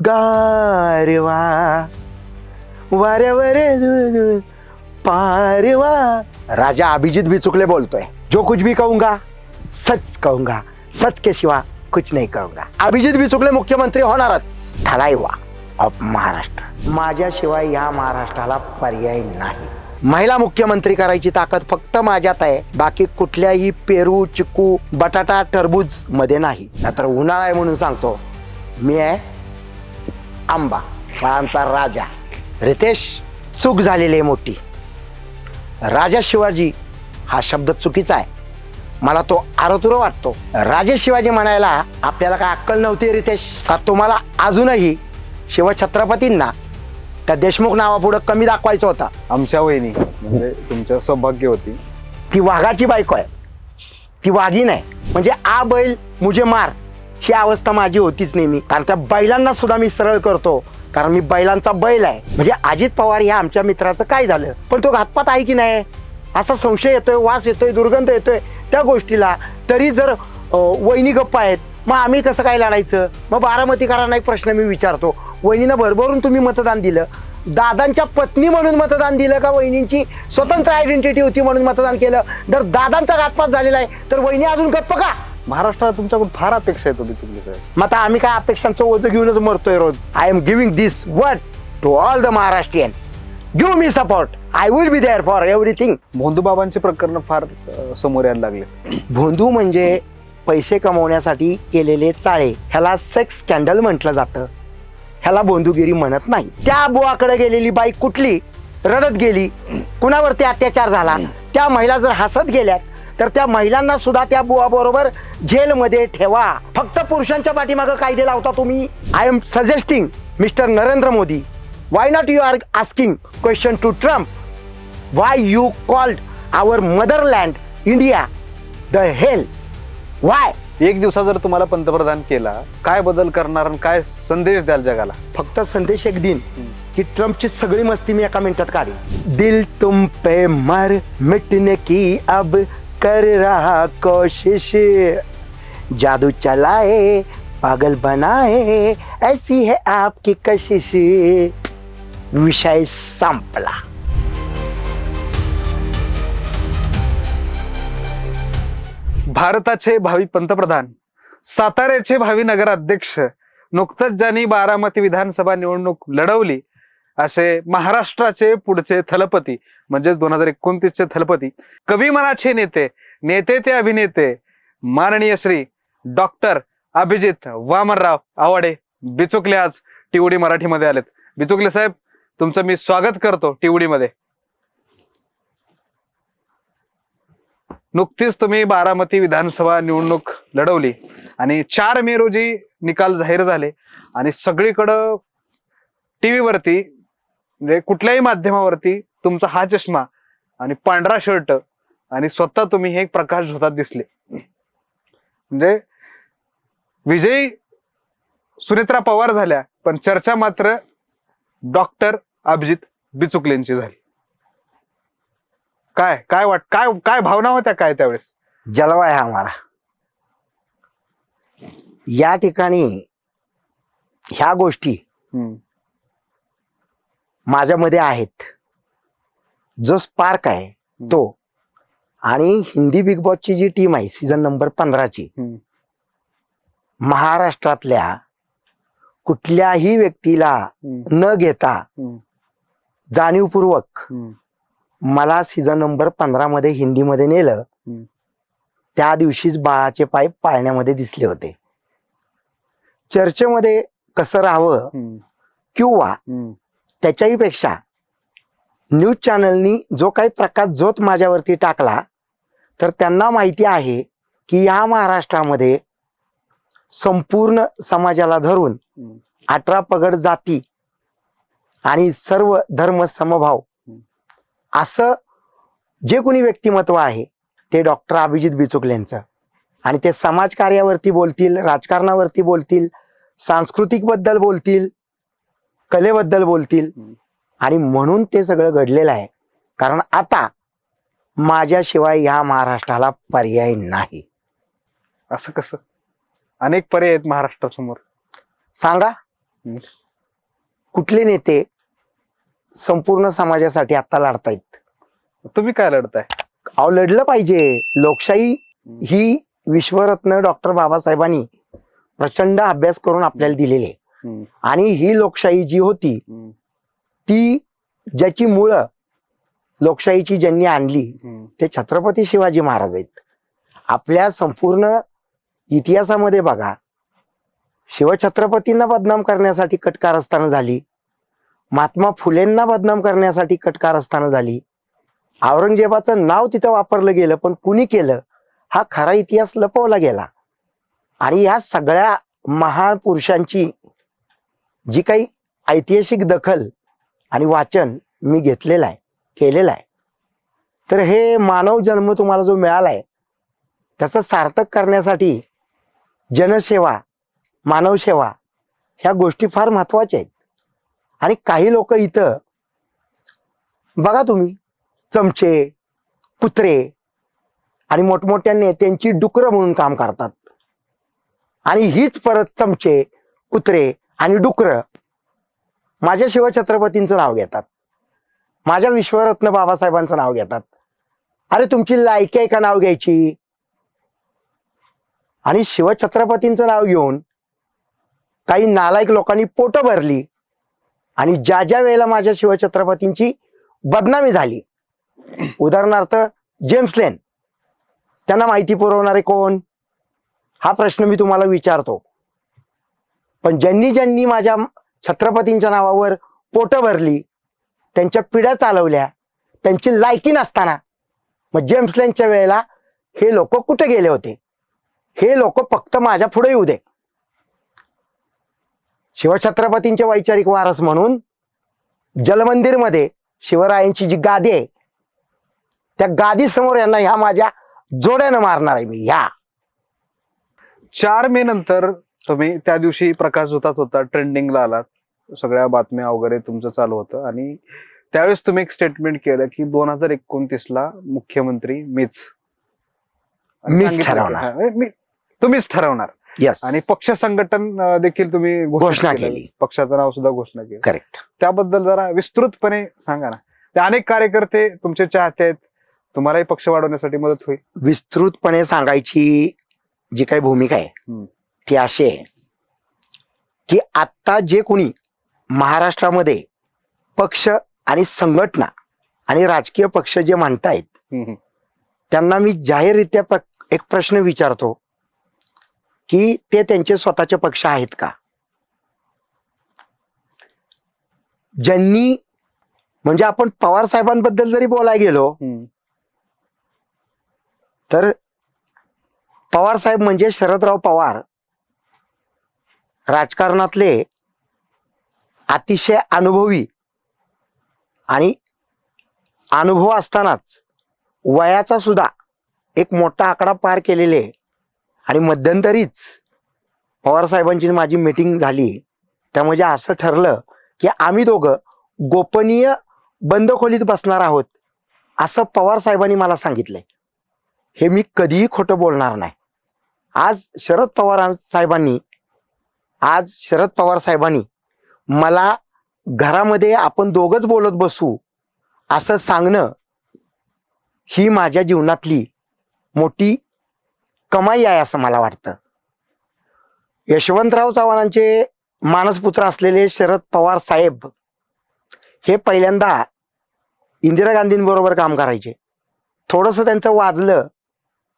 गारवा वाऱ्यावर झुळझुळ पारवा. राजा अभिजीत बिचुकले बोलतोय. जो कुछ भी कहूंगा सच कहूंगा, सच के सिवा कुछ नहीं कहूंगा. अभिजीत बिचुकले मुख्यमंत्री होणारच. थलाईवा ऑफ महाराष्ट्र. माझ्याशिवाय या महाराष्ट्राला पर्याय नाही. महिला मुख्यमंत्री करायची ताकद फक्त माझ्यात आहे. बाकी कुठल्याही पेरू, चिकू, बटाटा, टरबूज मध्ये नाही. नाहीतर उन्हाळा आहे म्हणून सांगतो, मी आहे आंबा, फळांचा राजा. रितेश, चूक झालेली आहे मोठी. राजा शिवाजी हा शब्द चुकीचा आहे. मला तो आरोतुर वाटतो. राजे शिवाजी म्हणायला आपल्याला काय अक्कल नव्हती रितेश? का तुम्हाला अजूनही शिवछत्रपतींना त्या देशमुख नावापुढे कमी दाखवायचं होता? आमच्या वहिनी म्हणजे तुमच्या सौभाग्य होती. ती वाघाची बायको आहे, ती वाघीण आहे. म्हणजे आ बैल मुझे मार ही अवस्था माझी होतीच नेहमी. कारण त्या बैलांना सुद्धा मी सरळ करतो, कारण मी बैलांचा बैल आहे. म्हणजे अजित पवार या आमच्या मित्राचं काय झालं? पण तो घातपात आहे की नाही असा संशय येतोय, वास येतोय, दुर्गंध येतोय त्या गोष्टीला. तरी जर वहिनी गप्प आहेत, मग आम्ही कसं काय लढायचं? मग बारामतीकरांना एक प्रश्न मी विचारतो, वहिनीनं भरभरून तुम्ही मतदान दिलं, दादांच्या पत्नी म्हणून मतदान दिलं का वहिनींची स्वतंत्र आयडेंटिटी होती म्हणून मतदान केलं? जर दादांचा घातपात झालेला आहे तर वहिनी अजून गप्प का? महाराष्ट्रात तुमच्याकडून फार अपेक्षा आहेत बिचुकले साहेब. मग आता आम्ही काय अपेक्षांचं ओझं घेऊनच मरतोय रोज? I am giving this word to all the Maharashtrian. Give me support. I will be there for everything. भोंदूबाबांचे प्रकरण फार समोर यायला लागले. भोंदू म्हणजे पैसे कमवण्यासाठी केलेले चाळे. ह्याला सेक्स स्कॅन्डल म्हटलं जातं. ह्याला भोंदूगिरी म्हणत नाही. त्या बुवाकडे गेलेली बाई कुठली रडत गेली, कुणावरती अत्याचार झाला, त्या महिला जर हसत गेल्यात तर त्या महिलांना सुद्धा त्या बुवा बरोबर जेलमध्ये ठेवा. फक्त पुरुषांच्या पाठीमागं कायदे लावता तुम्ही. I am suggesting mister Narendra Modi, why not you are asking question to Trump? Why you called our motherland India the hell? Why? एक दिवसा जर तुम्हाला पंतप्रधान केला, काय बदल करणार आणि काय संदेश द्याल जगाला? फक्त संदेश एक दिन की ट्रम्पची सगळी मस्ती मी एका मिनिटात काढी. दिल तुम पे मर मिटने की अब कर रहा कोशिश, जादू चलाए पागल बनाए ऐसी है आपकी कशिश. विषय संपला. भारताचे भावी पंतप्रधान, साताऱ्याचे भावी नगराध्यक्ष, नुकतंच ज्यांनी बारामती विधानसभा निवडणूक लढवली असे महाराष्ट्राचे पुढचे थलपती म्हणजेच 2029चे थलपती, कवी मनाचे नेते, नेते ते अभिनेते, माननीय श्री डॉक्टर अभिजित वामनराव आवाडे बिचुकले आज टीओडी मराठीमध्ये आलेत. बिचुकले साहेब, तुमचं मी स्वागत करतो टीओडी मध्ये. नुकतीच तुम्ही बारामती विधानसभा निवडणूक लढवली आणि 4 मे रोजी निकाल जाहीर झाले आणि सगळीकडं टीव्हीवरती म्हणजे कुठल्याही माध्यमावरती तुमचा हा चष्मा आणि पांढरा शर्ट आणि स्वतः तुम्ही हे प्रकाश झोतात दिसले. म्हणजे विजयी सुनेत्रा पवार झाल्या, पण चर्चा मात्र डॉक्टर अभिजित बिचुकलेंची झाली. काय काय काय भावना होत्या काय त्यावेळेस? जलवा आहे हमारा. या ठिकाणी ह्या गोष्टी माझ्यामध्ये आहेत. जो स्पार्क आहे तो, आणि हिंदी बिग बॉसची जी टीम आहे सीझन नंबर 15ची, महाराष्ट्रातल्या कुठल्याही व्यक्तीला न घेता जाणीवपूर्वक मला सीझन नंबर 15 मध्ये हिंदीमध्ये नेलं. त्या दिवशीच बाळाचे पाय पाळण्यामध्ये दिसले होते. चर्चेमध्ये कसं राहावं किंवा त्याच्याही पेक्षा न्यूज चॅनलनी जो काही प्रकाश झोत माझ्यावरती टाकला, तर त्यांना माहिती आहे की या महाराष्ट्रामध्ये संपूर्ण समाजाला धरून 18 पगड जाती आणि सर्व धर्म समभाव असं जे कोणी व्यक्तिमत्व आहे ते डॉक्टर अभिजित बिचुकलेंचं. आणि ते समाजकार्यावरती बोलतील, राजकारणावरती बोलतील, सांस्कृतिक बद्दल बोलतील, कलेबद्दल बोलतील. आणि म्हणून ते सगळं घडलेलं आहे. कारण आता माझ्याशिवाय या महाराष्ट्राला पर्याय नाही. असं कसं? अनेक पर्याय आहेत महाराष्ट्रासमोर. सांगा. हम्म. कुठले नेते संपूर्ण समाजासाठी आता लढतायत? तुम्ही काय लढताय? अहो लढलं पाहिजे. लोकशाही ही विश्वरत्न डॉक्टर बाबासाहेबांनी प्रचंड अभ्यास करून आपल्याला दिलेली आहे. हम्म. आणि ही लोकशाही जी होती हम्म. ती ज्याची मुळं लोकशाहीची ज्यांनी आणली हम्म. ते छत्रपती शिवाजी महाराज आहेत. आपल्या संपूर्ण इतिहासामध्ये बघा, शिवछत्रपतींना बदनाम करण्यासाठी कटकारस्थानं झाली, महात्मा फुलेंना बदनाम करण्यासाठी कटकारस्थानं झाली, औरंगजेबाचं नाव तिथं वापरलं गेलं, पण कुणी केलं हा खरा इतिहास लपवला गेला. आणि या सगळ्या महापुरुषांची जी काही ऐतिहासिक दखल आणि वाचन मी घेतलेलं आहे, केलेलं आहे, तर हे मानव जन्म तुम्हाला जो मिळालाय त्याचं सार्थक करण्यासाठी जनसेवा, मानवसेवा ह्या गोष्टी फार महत्वाच्या आहेत. आणि काही लोक इथं बघा तुम्ही, चमचे, कुत्रे आणि मोठमोठ्या नेत्यांची डुकरं म्हणून काम करतात. आणि हीच परत चमचे, कुत्रे आणि डुकरं माझ्या शिवछत्रपतींचं नाव घेतात, माझ्या विश्वरत्न बाबासाहेबांचं नाव घेतात. अरे तुमची लायकी आहे का नाव घ्यायची? आणि शिवछत्रपतींचं नाव घेऊन काही नालायक लोकांनी पोटं भरली. आणि ज्या ज्या वेळेला माझ्या शिवछत्रपतींची बदनामी झाली, उदाहरणार्थ जेम्स लेन, त्यांना माहिती पुरवणारे कोण हा प्रश्न मी तुम्हाला विचारतो. पण ज्यांनी ज्यांनी माझ्या छत्रपतींच्या नावावर पोटं भरली, त्यांच्या पिढ्या चालवल्या, त्यांची लायकी नसताना मग जेम्स लेनच्या वेळेला हे लोक कुठे गेले होते? हे लोक फक्त माझ्या पुढे येऊ दे. शिवछत्रपतींचे वैचारिक वारस म्हणून जलमंदिरमध्ये शिवरायांची जी गादी आहे त्या गादी समोर यांना ह्या माझ्या जोड्यानं मारणार आहे मी. ह्या 4 मे नंतर तुम्ही त्या दिवशी प्रकाश झोतात होता, ट्रेंडिंगला आलात, सगळ्या बातम्या वगैरे तुमचं चालू होतं. आणि त्यावेळेस तुम्ही एक स्टेटमेंट केलं की 2029ला मुख्यमंत्री मीच सांगितलं ठरवणार. तुम्हीच ठरवणार. यस, आणि पक्ष संघटन देखील तुम्ही घोषणा केलं. केली. पक्षाचं नाव सुद्धा घोषणा केली. करेक्ट. त्याबद्दल जरा विस्तृतपणे सांगा ना. ते अनेक कार्यकर्ते तुमचे चाहते आहेत, तुम्हालाही पक्ष वाढवण्यासाठी मदत होईल. विस्तृतपणे सांगायची जी काही भूमिका आहे ती अशी आहे की आता जे कोणी महाराष्ट्रामध्ये पक्ष आणि संघटना आणि राजकीय पक्ष जे म्हणतायत त्यांना मी जाहीररित्या एक प्रश्न विचारतो की ते त्यांचे स्वतःचे पक्ष आहेत का? ज्यांनी, म्हणजे आपण पवार साहेबांबद्दल जरी बोलायला गेलो तर पवार साहेब म्हणजे शरदराव पवार राजकारणातले अतिशय अनुभवी आणि अनुभव असतानाच वयाचा सुद्धा एक मोठा आकडा पार केलेले. आणि मध्यंतरीच पवार साहेबांची माझी मीटिंग झाली, त्यामुळे असं ठरलं की आम्ही दोघं गोपनीय बंद खोलीत बसणार आहोत असं पवार साहेबांनी मला सांगितलंय. हे मी कधीही खोटं बोलणार नाही. आज शरद पवार साहेबांनी मला घरामध्ये आपण दोघंच बोलत बसू असं सांगणं ही माझ्या जीवनातली मोठी कमाई आहे असं मला वाटतं. यशवंतराव चव्हाणांचे मानसपुत्र असलेले शरद पवार साहेब हे पहिल्यांदा इंदिरा गांधींबरोबर काम करायचे. थोडंसं त्यांचं वाजलं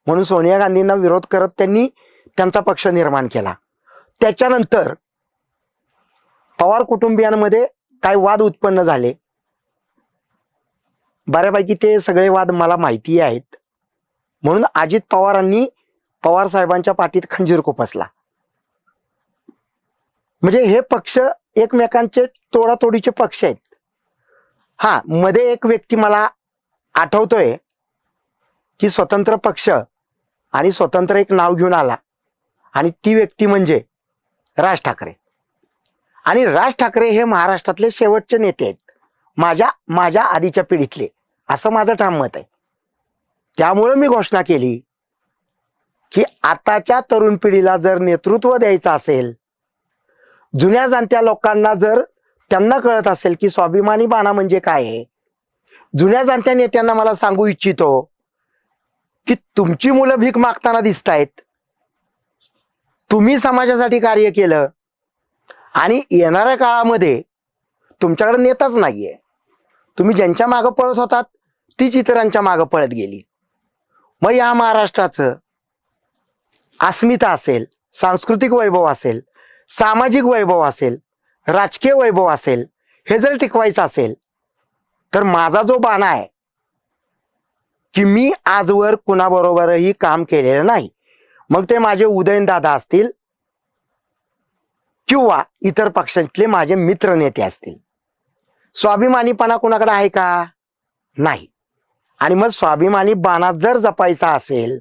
म्हणून सोनिया गांधींना विरोध करत त्यांनी त्यांचा पक्ष निर्माण केला. त्याच्यानंतर पवार कुटुंबियांमध्ये काय वाद उत्पन्न झाले, बऱ्यापैकी ते सगळे वाद मला माहिती आहेत. म्हणून अजित पवारांनी पवार साहेबांच्या पाठीत खंजीर खुपसला. म्हणजे हे पक्ष एकमेकांचे तोडातोडीचे पक्ष आहेत. हा, मध्ये एक व्यक्ती मला आठवतोय की स्वतंत्र पक्ष आणि स्वतंत्र एक नाव घेऊन आला, आणि ती व्यक्ती म्हणजे राज ठाकरे. आणि राज ठाकरे हे महाराष्ट्रातले शेवटचे नेते आहेत, माझ्या आधीच्या पिढीतले, असं माझं ठाम मत आहे. त्यामुळे मी घोषणा केली की आताच्या तरुण पिढीला जर नेतृत्व द्यायचं असेल, जुन्या जाणत्या लोकांना जर त्यांना कळत असेल की स्वाभिमानी बाणा म्हणजे काय आहे, जुन्या जाणत्या नेत्यांना मला सांगू इच्छितो की तुमची मुलं भीक मागताना दिसतायत, तुम्ही समाजासाठी कार्य केलं आणि येणाऱ्या काळामध्ये तुमच्याकडे नेताच नाहीये. तुम्ही ज्यांच्या मागं पळत होतात तीच इतरांच्या मागं पळत गेली. मग या महाराष्ट्राचं अस्मिता असेल, सांस्कृतिक वैभव असेल, सामाजिक वैभव असेल, राजकीय वैभव असेल, हे जर टिकवायचं असेल तर माझा जो बाणा आहे की मी आजवर कुणाबरोबरही काम केलेलं नाही, मग ते माझे उदयनदादा असतील किंवा इतर पक्षांतले माझे मित्र नेते असतील. स्वाभिमानीपणा कुणाकडे आहे का? नाही. आणि मग स्वाभिमानी बाणा जर जपायचा असेल,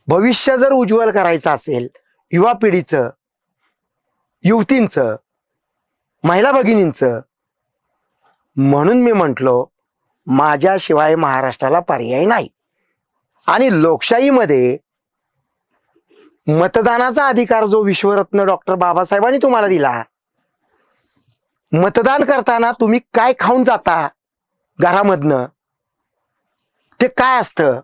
भविष्य जर उज्ज्वल करायचं असेल युवा पिढीचं, युवतींचं, महिला भगिनींचं, म्हणून मी म्हटलो माझ्याशिवाय महाराष्ट्राला पर्याय नाही. आणि लोकशाहीमध्ये मतदानाचा अधिकार जो विश्वरत्न डॉक्टर बाबासाहेबांनी तुम्हाला दिला, मतदान करताना तुम्ही काय खाऊन जाता घरामधनं ते काय असतं?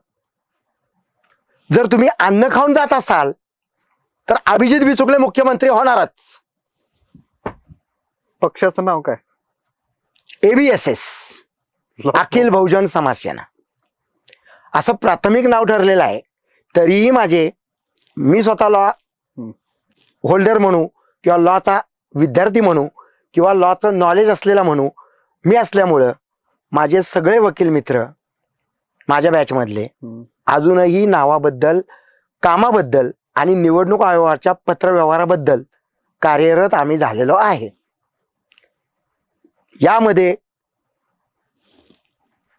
जर तुम्ही अन्न खाऊन जात असाल तर अभिजित बिचुकले मुख्यमंत्री होणारच. पक्षाचं नाव काय? ABSS, अखिल बहुजन समाज सेना असं प्राथमिक नाव ठरलेलं आहे. तरीही मी स्वतः लॉ होल्डर म्हणू किंवा लॉचा विद्यार्थी म्हणू किंवा लॉचं नॉलेज असलेला म्हणू मी असल्यामुळं माझे सगळे वकील मित्र माझ्या बॅचमधले अजूनही नावाबद्दल, कामाबद्दल आणि निवडणूक आयोगाच्या पत्रव्यवहाराबद्दल कार्यरत आम्ही झालेलो आहे. यामध्ये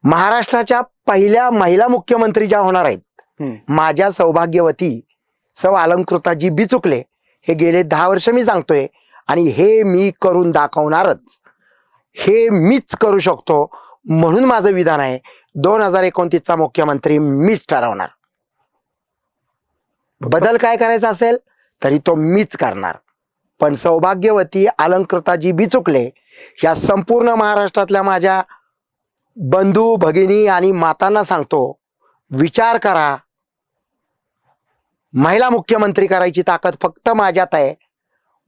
महाराष्ट्राच्या पहिल्या महिला मुख्यमंत्री ज्या होणार आहेत, माझ्या सौभाग्यवती सौ अलंकृताजी बिचुकले, हे गेले 10 वर्ष मी सांगतोय आणि हे मी करून दाखवणारच. हे मीच करू शकतो म्हणून माझं विधान आहे 2029चा मुख्यमंत्री मीच ठरवणार. बदल काय करायचा असेल तरी तो मीच करणार. पण सौभाग्यवती अलंकृताजी बिचुकले या संपूर्ण महाराष्ट्रातल्या माझ्या बंधू भगिनी आणि मातांना सांगतो, विचार करा. महिला मुख्यमंत्री करायची ताकद फक्त माझ्यात आहे.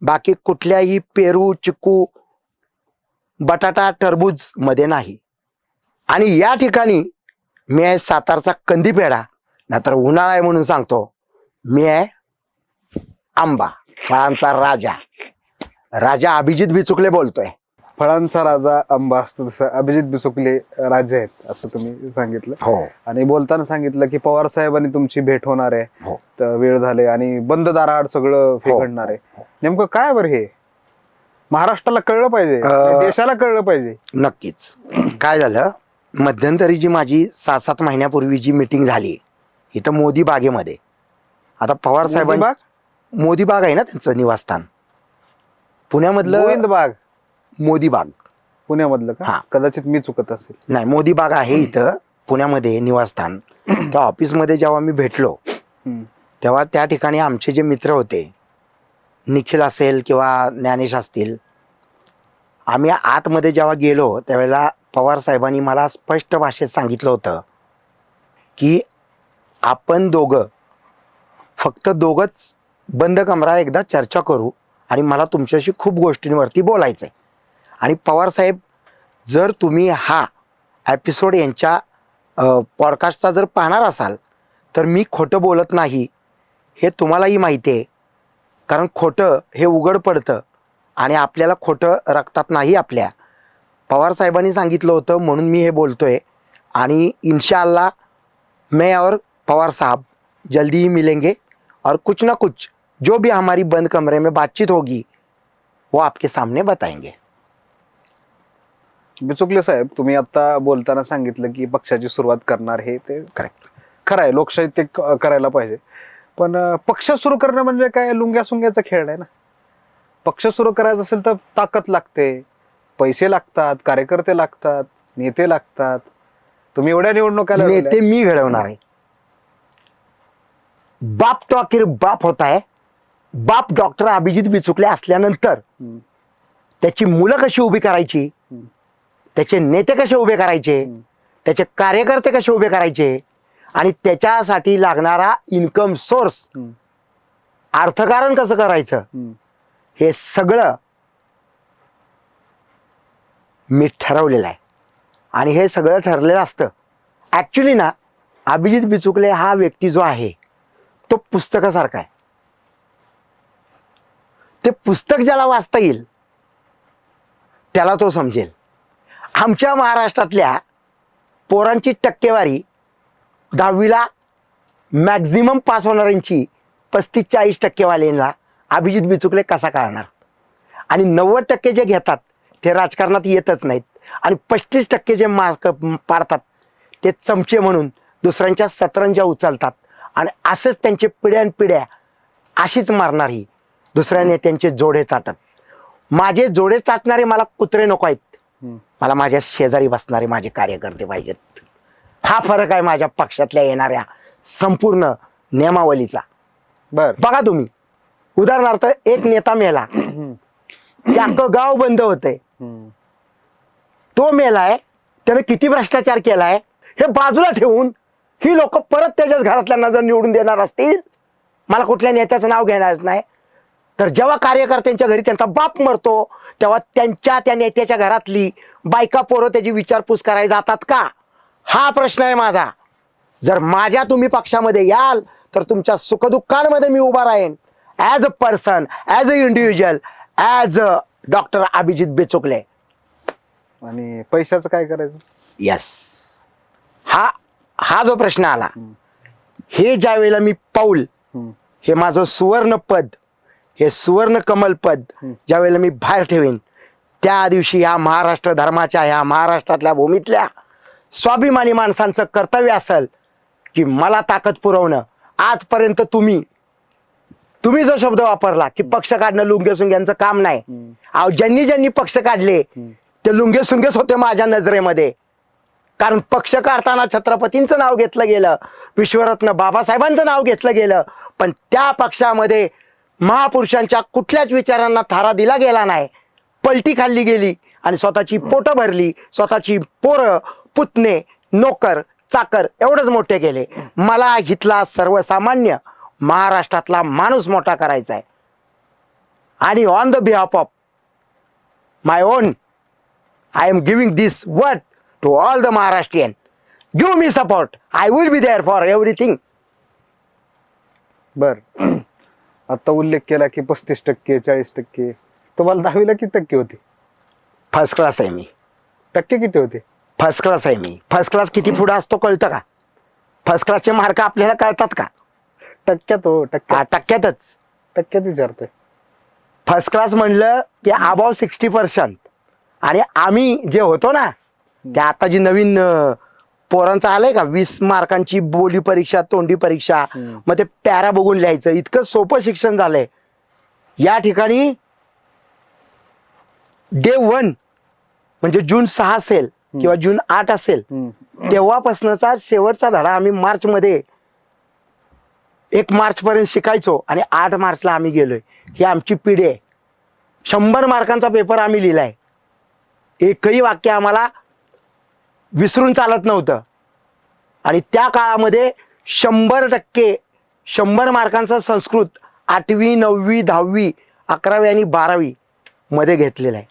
बाकी कुठल्याही पेरू, चिकू, बटाटा, टरबूज मध्ये नाही. आणि या ठिकाणी मी आहे सातारचा कंदीपेढा, नाहीतर उन्हाळा आहे म्हणून सांगतो, मी आहे आंबा, फळांचा राजा. राजा अभिजित बिचुकले बोलतोय. फळांचा राजा आंबा असतो तसं अभिजित बिचुकले राजे आहेत असं तुम्ही सांगितलं. हो. आणि बोलताना सांगितलं की पवार साहेबांनी तुमची भेट होणार आहे, हो. तर वेळ झाले आणि बंद दाराआड सगळं फेकणार आहे. नेमकं काय बरं हे? महाराष्ट्राला कळलं पाहिजे, देशाला कळलं पाहिजे. नक्कीच. काय झालं, मध्यंतरी जी माझी 7-7 महिन्यापूर्वी जी मीटिंग झाली इथं मोदी बागेमध्ये, आता पवार साहेबांनी मोदी बाग आहे ना त्यांचं निवासस्थान, पुण्यामधलं गोविंद बाग, मोदी बाग पुण्यामधलं का? हा. कदाचित मी चुकत असेल. नाही, मोदी बाग आहे इथं पुण्यामध्ये निवासस्थान. त्या ऑफिसमध्ये जेव्हा मी भेटलो तेव्हा त्या ठिकाणी आमचे जे मित्र होते, निखिल असेल किंवा ज्ञानेश असतील, आम्ही आतमध्ये जेव्हा गेलो त्यावेळेला पवार साहेबांनी मला स्पष्ट भाषेत सांगितलं होतं की आपण फक्त दोघंच बंद कमरा एकदा चर्चा करू आणि मला तुमच्याशी खूप गोष्टींवरती बोलायचंय. आणि पवार साहेब, जर तुम्ही हा एपिसोड यांच्या पॉडकास्टचा जर पाहणार असाल तर मी खोटं बोलत नाही हे तुम्हालाही माहिती आहे. कारण खोटं हे उघड पडतं आणि आपल्याला खोटं रक्तात नाही आपल्या. पवार साहेबांनी सांगितलं होतं म्हणून मी हे बोलतोय. आणि इंशाअल्लाह मैं और पवार साहब जल्दी ही मिलेंगे और कुछ ना कुछ जो भी हमारी बंद कमरे में बातचीत होगी वो आपके सामने बताएंगे. बिचुकले साहेब, तुम्ही आता बोलताना सांगितलं की पक्षाची सुरुवात करणार, हे ते करेक्ट, खरं आहे, लोकशाहीत ते करायला पाहिजे. पण पक्ष सुरू करणं म्हणजे काय लुंग्या सुंग्याचा खेळ आहे ना. पक्ष सुरू करायचं असेल तर ताकद लागते, पैसे लागतात, कार्यकर्ते लागतात, नेते लागतात. तुम्ही एवढ्या निवडणुका नेते मी घडवणार आहे. बाप तो आखिर बाप होता है, बाप डॉक्टर अभिजित बिचुकले असल्यानंतर त्याची मुलं कशी उभी करायची, त्याचे नेते कसे उभे करायचे, त्याचे कार्यकर्ते कसे उभे करायचे आणि त्याच्यासाठी लागणारा इन्कम सोर्स, अर्थकारण कसं करायचं, हे सगळं मी ठरवलेलं आहे. आणि हे सगळं ठरलेलं असतं. ऍक्च्युली ना, अभिजित बिचुकले हा व्यक्ती जो आहे तो पुस्तकासारखा आहे. ते पुस्तक ज्याला वाचता येईल त्याला तो समजेल. आमच्या महाराष्ट्रातल्या पोरांची टक्केवारी 10वीला मॅक्झिमम पास होणाऱ्यांची 35-40 टक्केवाल्यांना अभिजित बिचुकले कसा कळणार. आणि 90% जे घेतात ते राजकारणात येतच नाहीत आणि 35% जे मार्क पाडतात ते चमचे म्हणून दुसऱ्यांच्या सतरंजा उचलतात आणि असेच त्यांचे पिढ्यानपिढ्या अशीच मारणारी दुसऱ्या नेत्यांचे जोडे चाटत. माझे जोडे चाटणारे मला कुत्रे नको आहेत, मला माझ्या शेजारी बसणारे माझे कार्यकर्ते पाहिजेत. हा फरक आहे माझ्या पक्षातल्या येणाऱ्या संपूर्ण नियमावलीचा. बघा तुम्ही, उदाहरणार्थ एक नेता मेला, अख्खं गाव बंद होतंय. तो मेलाय, त्याने किती भ्रष्टाचार केलाय हे बाजूला ठेवून ही लोक परत त्याच्याच घरातल्यांना जर निवडून देणार असतील, मला कुठल्या नेत्याचं नाव घेणार नाही, तर जेव्हा कार्यकर्त्यांच्या घरी त्यांचा बाप मरतो तेव्हा त्या नेत्याच्या घरातली बायका पोरं त्याची विचारपूस करायला जातात का, हा प्रश्न आहे माझा. जर माझ्या तुम्ही पक्षामध्ये याल तर तुमच्या सुखदुःखांमध्ये मी उभा राहीन, as a person, as a individual, as a doctor Abhijit Bichukale. आणि पैशाचं काय करायचं? यस, हा जो प्रश्न आला, हे ज्या वेळेला मी पाऊल, हे माझं सुवर्ण पद, हे सुवर्ण कमल पद ज्या वेळेला मी बाहेर ठेवीन, त्या दिवशी या महाराष्ट्र धर्माच्या, या महाराष्ट्रातल्या भूमीतल्या स्वाभिमानी माणसांचं कर्तव्य असेल की मला ताकद पुरवणं. आजपर्यंत तुम्ही जो शब्द वापरला की पक्ष काढणं लुंगे सुंग्यांचं काम नाही, अहो ज्यांनी पक्ष काढले ते लुंगे सुंगेच होते माझ्या नजरेमध्ये. कारण पक्ष काढताना छत्रपतींचं नाव घेतलं गेलं, विश्वरत्न बाबासाहेबांचं नाव घेतलं गेलं, पण त्या पक्षामध्ये महापुरुषांच्या कुठल्याच विचारांना थारा दिला गेला नाही. पलटी खाल्ली गेली आणि स्वतःची पोटं भरली, स्वतःची पोरं, पुतणे, नोकर, चाकर एवढंच मोठे केले. मला इथला सर्वसामान्य महाराष्ट्रातला माणूस मोठा करायचा आहे. आणि on the behalf of my own I am giving this word to all the Maharashtrian. Give me support, I will be there for everything. बर, आता उल्लेख केला की 35%, 40%. तुम्हाला 10वीला किती टक्के होते? फर्स्ट क्लास आहे मी. टक्के किती होते? फर्स्ट क्लास आहे मी. फर्स्ट क्लास किती पुढे असतो कळतं का? फर्स्ट क्लासचे मार्क आपल्याला कळतात का? टक्क्यात हो, टक्क्यातच. टक्क्यात विचारतोय. फर्स्ट क्लास म्हणलं की अबाव 60%. आणि आम्ही जे होतो ना, ते आता जी नवीन पोरांचं आलंय का 20 मार्कांची बोली परीक्षा, तोंडी परीक्षा, मग ते पॅरा बघून लिहायचं, इतकं सोपं शिक्षण झालंय. या ठिकाणी डे 1 म्हणजे जून 6 असेल किंवा जून 8 असेल तेव्हापासूनचा शेवटचा धडा आम्ही मार्च मध्ये 1 मार्च पर्यंत शिकायचो आणि 8 मार्चला आम्ही गेलोय. ही आमची पिढी आहे. 100 मार्कांचा पेपर आम्ही लिहिलाय. एकही वाक्य आम्हाला विसरून चालत नव्हतं. आणि त्या काळामध्ये 100% 100 मार्कांचा संस्कृत 8वी 9वी 10वी 11वी आणि 12वी मध्ये घेतलेला आहे.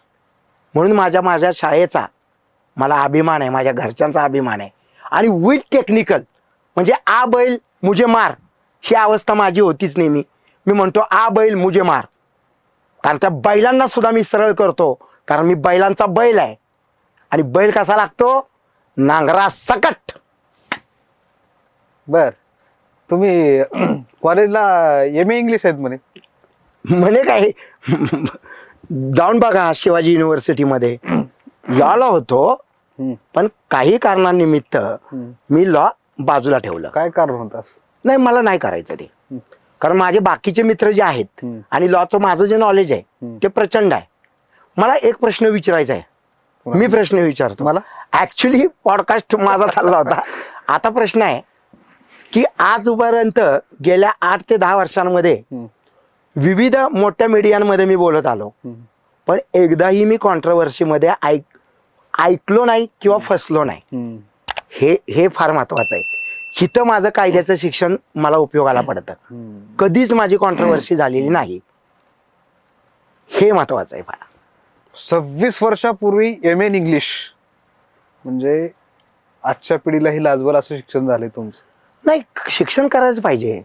म्हणून माझ्या शाळेचा मला अभिमान आहे, माझ्या घरच्यांचा अभिमान आहे. आणि विथ टेक्निकल म्हणजे आ बैल मुझे मार ही अवस्था माझी होतीच नेहमी. मी म्हणतो आ बैल मुझे मार, कारण त्या बैलांना सुद्धा मी सरळ करतो, कारण मी बैलांचा बैल आहे. आणि बैल कसा लागतो? नांगरा सकट. बर, तुम्ही कॉलेजला MA इंग्लिश आहेत म्हणे काय? जाऊन बघा शिवाजी युनिव्हर्सिटीमध्ये लॉला होतो, पण काही कारणानिमित्त मी लॉ बाजूला ठेवलं. काय कारण होतं? नाही, मला नाही करायचं ते. कारण माझे बाकीचे मित्र जे आहेत आणि लॉचं माझं जे नॉलेज आहे ते प्रचंड आहे. मला एक प्रश्न विचारायचा आहे, मी प्रश्न विचारतो. मला ऍक्च्युली पॉडकास्ट माझा चालला होता. आता प्रश्न आहे की आजपर्यंत गेल्या 8 ते 10 वर्षांमध्ये विविध मोठ्या मीडियांमध्ये मी बोलत आलो, पण एकदाही मी कॉन्ट्रोवर्सीमध्ये ऐकलो नाही किंवा फसलो नाही. हे फार महत्वाचं आहे. हिथं माझं कायद्याचं शिक्षण मला उपयोगाला पडतं. कधीच माझी कॉन्ट्रोवर्सी झालेली नाही. हे महत्वाचं आहे फार. 26 वर्षापूर्वी M.A. इन इंग्लिश म्हणजे आजच्या पिढीलाही लाजवल असं शिक्षण झालंय तुमचं. नाही, शिक्षण करायचं पाहिजे.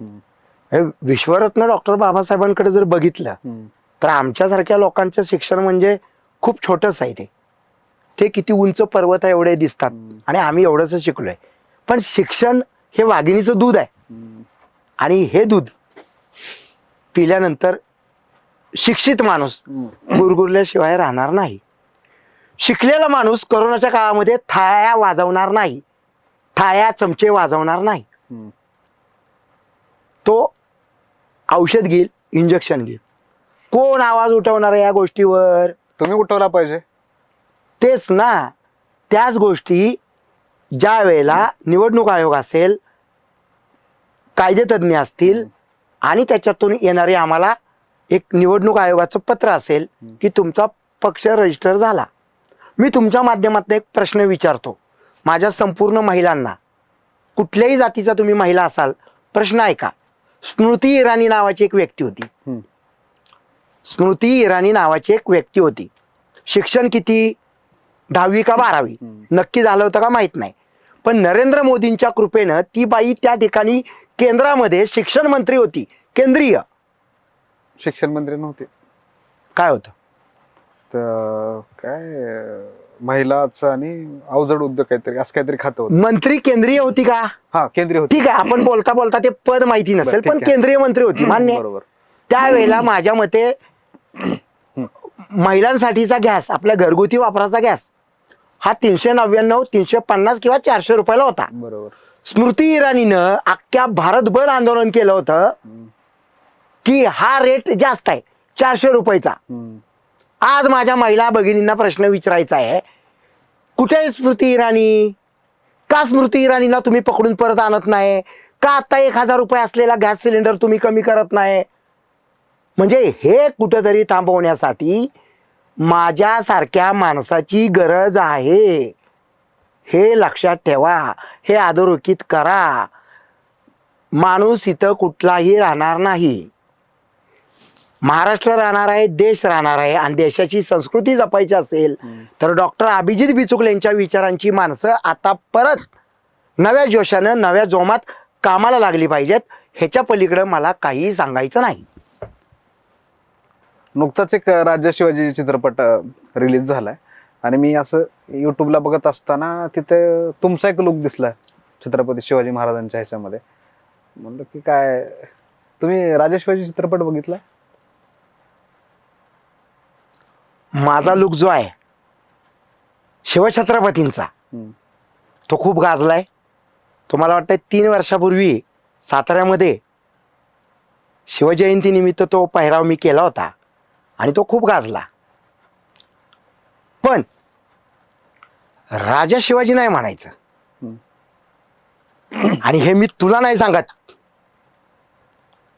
हे विश्वरत्न डॉक्टर बाबासाहेबांकडे जर बघितलं तर आमच्यासारख्या लोकांचं शिक्षण म्हणजे खूप छोटंच आहे. ते किती उंच पर्वत आहे एवढे दिसतात आणि आम्ही एवढंच शिकलोय. पण शिक्षण हे वाघिणीचं दूध आहे आणि हे दूध पिल्यानंतर शिक्षित माणूस गुरगुरल्याशिवाय राहणार नाही. शिकलेला माणूस कोरोनाच्या काळामध्ये थाळ्या वाजवणार नाही, थाळ्या चमचे वाजवणार नाही. तो औषध घेईल, इंजेक्शन घेईल. कोण आवाज उठवणार आहे या गोष्टीवर? तुम्ही उठवला पाहिजे. तेच ना. त्याच गोष्टी ज्या वेळेला निवडणूक आयोग असेल, कायदेतज्ञ असतील आणि त्याच्यातून येणारे आम्हाला एक निवडणूक आयोगाचं पत्र असेल की तुमचा पक्ष रजिस्टर झाला. मी तुमच्या माध्यमातून एक प्रश्न विचारतो माझ्या संपूर्ण महिलांना, कुठल्याही जातीचा तुम्ही महिला असाल, प्रश्न ऐका. स्मृती इराणी नावाची एक व्यक्ती होती. स्मृती इराणी नावाची एक व्यक्ती होती. शिक्षण किती? 10वी का 12वी, नक्की झालं होतं का माहित नाही. पण नरेंद्र मोदींच्या कृपेनं ती बाई त्या ठिकाणी केंद्रामध्ये शिक्षण मंत्री होती. केंद्रीय शिक्षण मंत्री नव्हते. काय होतं? तर काय महिलाचं आणि अवजड उद्योग काहीतरी असं काहीतरी खातं होतं. मंत्री केंद्रीय होती का? हा, केंद्रीय होती. ठीक आहे, आपण बोलता बोलता ते पद माहिती नसेल, ठीक पण आहे. केंद्रीय मंत्री होती, मान्य आहे. बरोबर. त्यावेळेला माझ्या मते महिलांसाठीचा गॅस, आपल्या घरगुती वापराचा गॅस हा 399, 350 किंवा 400 रुपयाला होता. बरोबर. स्मृती इराणीनं अख्ख्या भारतभर आंदोलन केलं होतं की हा रेट जास्त आहे, 400 रुपयाचा. आज माझ्या महिला भगिनींना प्रश्न विचारायचा आहे, कुठे आहे स्मृती इराणी? का स्मृती इराणीला तुम्ही पकडून परत आणत नाही? का आता 1000 रुपये असलेला गॅस सिलेंडर तुम्ही कमी करत नाही? म्हणजे हे कुठंतरी थांबवण्यासाठी माझ्यासारख्या माणसाची गरज आहे. हे लक्षात ठेवा, हे अधोरेखित करा. माणूस इथं कुठलाही राहणार नाही. महाराष्ट्र राहणार आहे, देश राहणार आहे. आणि देशाची संस्कृती जपायची असेल तर डॉक्टर अभिजित बिचुकले यांच्या विचारांची माणसं आता परत नव्या जोशानं, नव्या जोमात कामाला लागली पाहिजेत. ह्याच्या पलीकडे मला काही सांगायचं नाही. नुकताच एक राजा शिवाजी चित्रपट रिलीज झालाय आणि मी असं युट्यूबला बघत असताना तिथे तुमचा एक लुक दिसला छत्रपती शिवाजी महाराजांच्या ह्याच्यामध्ये. म्हणलं की काय, तुम्ही राजा शिवाजी चित्रपट बघितला? माझा लुक जो आहे शिवछत्रपतींचा, तो खूप गाजलाय. तुम्हाला वाटतंय 3 वर्षापूर्वी साताऱ्यामध्ये शिवजयंती निमित्त तो पहिराव मी केला होता आणि तो खूप गाजला. पण राजा शिवाजी नाही म्हणायचं. आणि हे मी तुला नाही सांगत,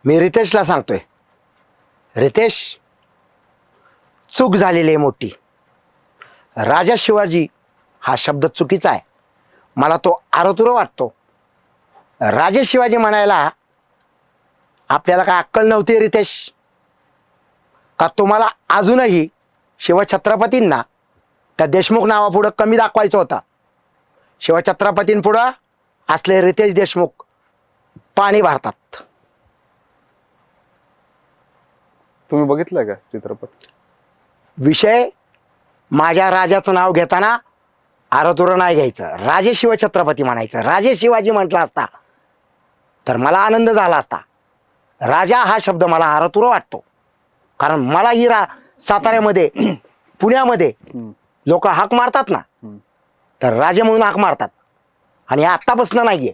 मी रितेशला सांगतोय. रितेश, चूक झालेली आहे मोठी. राजा शिवाजी हा शब्द चुकीचा आहे. मला तो आरोतुरा वाटतो. राजे शिवाजी म्हणायला आपल्याला काय अक्कल नव्हती रितेश? का तुम्हाला अजूनही शिवछत्रपतींना त्या देशमुख नावापुढं कमी दाखवायचं होता? शिवछत्रपतींपुढं असले रितेश देशमुख पाणी भरतात. तुम्ही बघितलंय का चित्रपट? विषय माझ्या राजाचं नाव घेताना आरोतुरा नाही घ्यायचं. राजे शिवछत्रपती म्हणायचं. राजे शिवाजी म्हटलं असता तर मला आनंद झाला असता. राजा हा शब्द मला आरोतुरा वाटतो. कारण मला ही साताऱ्यामध्ये, पुण्यामध्ये लोक हाक मारतात ना, तर राजे म्हणून हाक मारतात. आणि आत्तापासून नाहीये.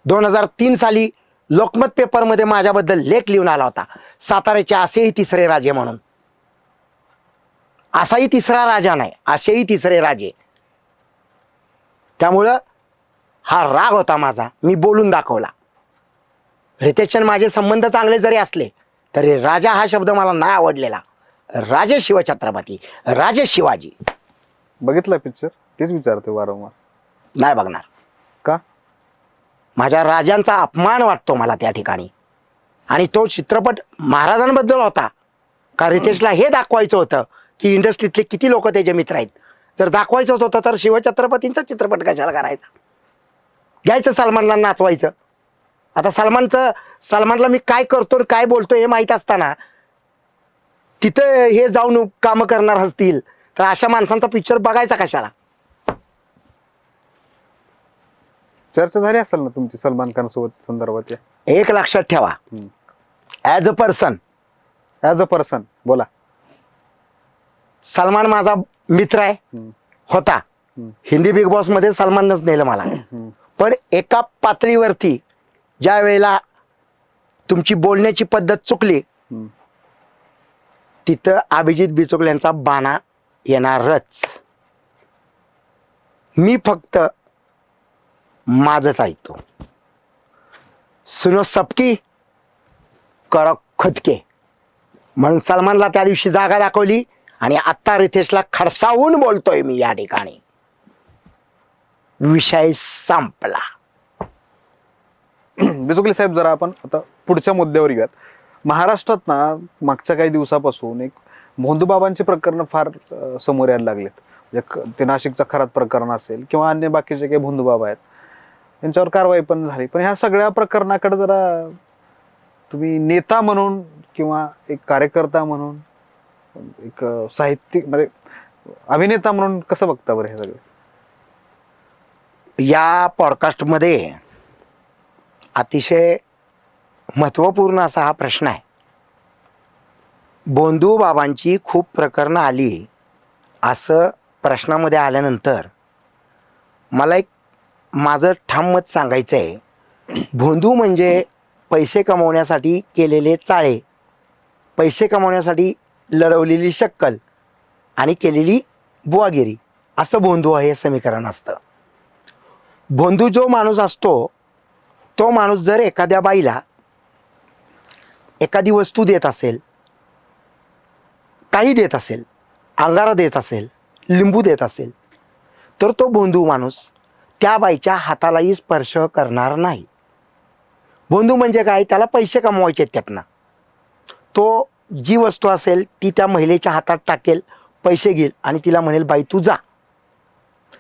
2003 साली लोकमत पेपरमध्ये माझ्याबद्दल लेख लिहून आला होता, साताऱ्याचे असेही तिसरे राजे म्हणून. असाही तिसरा राजा नाही, असेही तिसरे राजे. त्यामुळं हा राग होता माझा, मी बोलून दाखवला. रितेशन माझे संबंध चांगले जरी असले तरी राजा हा शब्द मला नाही आवडलेला. राजे शिवछत्रपती, राजे शिवाजी बघितला पिक्चर? तेच विचारते वारंवार. नाही बघणार. का? माझ्या राजांचा अपमान वाटतो मला त्या ठिकाणी. आणि तो चित्रपट महाराजांबद्दल होता का रितेशला हे दाखवायचं होतं की इंडस्ट्रीतले किती लोक त्याचे मित्र आहेत. जर दाखवायचंच होतं तर शिवछत्रपतींचा चित्रपट कशाला करायचा? घ्यायचं सलमानला नाचवायचं. आता सलमानला मी काय करतो काय बोलतो हे माहीत असताना तिथं हे जाऊन कामं करणार असतील तर अशा माणसांचा पिक्चर बघायचा कशाला? चर्चा झाली असेल ना तुमची सलमान खान सोबत संदर्भात? एक लक्षात ठेवा, ॲज अ पर्सन बोला. सलमान माझा मित्र आहे, होता. हिंदी बिग बॉस मध्ये सलमानच नेलं मला. पण एका पातळीवरती ज्या वेळेला तुमची बोलण्याची पद्धत चुकली तिथं अभिजित बिचुकल्यांचा बाणा येणारच. मी फक्त माझंच ऐकतो. सुनो सबकी करो खुद के. म्हणून सलमानला त्या दिवशी जागा दाखवली आणि आत्ता रितेशला खडसावून बोलतोय मी या ठिकाणी. विषय संपला. बिचुकले साहेब, जरा आपण आता पुढच्या मुद्द्यावर येऊयात. महाराष्ट्रात ना मागच्या काही दिवसापासून एक भोंदूबाबांचे प्रकरण फार समोर यायला लागलेत. ते नाशिकचा खरात प्रकरण असेल किंवा अन्य बाकीचे काही भोंदूबाबा आहेत त्यांच्यावर कारवाई पण झाली. पण ह्या सगळ्या प्रकरणाकडे जरा तुम्ही नेता म्हणून किंवा एक कार्यकर्ता म्हणून, एक साहित्यिक म्हणजे अभिनेता म्हणून कसं बघता बरं हे सगळं? या पॉडकास्टमध्ये अतिशय महत्त्वपूर्ण असा हा प्रश्न आहे. भोंदू बाबांची खूप प्रकरणं आली असं प्रश्नामध्ये आल्यानंतर मला एक माझं ठाम मत सांगायचं आहे. भोंदू म्हणजे पैसे कमवण्यासाठी केलेले चाळे, पैसे कमवण्यासाठी लढवलेली शक्कल आणि केलेली बुवागिरी असं भोंदू हे समीकरण असतं. भोंदू जो माणूस असतो तो माणूस जर एखाद्या बाईला एखादी वस्तू देत असेल, काही देत असेल, अंगारा देत असेल, लिंबू देत असेल, तर तो भोंदू माणूस त्या बाईच्या हातालाही स्पर्श करणार नाही. भोंदू म्हणजे काय? त्याला पैसे कमवायचे आहेत त्यातनं. तो जी वस्तू असेल ती त्या महिलेच्या हातात टाकेल, पैसे घेईल आणि तिला म्हणेल बाई तू जा.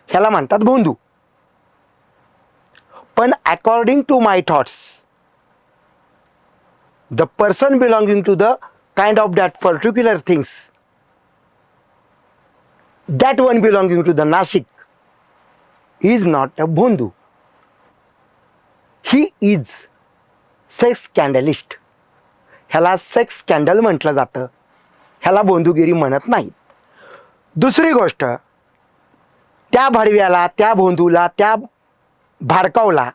ह्याला म्हणतात भोंदू. पण according to my thoughts the person belonging to the kind of that particular things, that one belonging to the Nashik is not a Bhondu. He is sex scandalist. ह्याला सेक्स स्कॅन्डल म्हटलं जातं, ह्याला भोंदूगिरी म्हणत नाहीत. दुसरी गोष्ट, त्या भडव्याला, त्या भोंदूला, त्या भाडकावला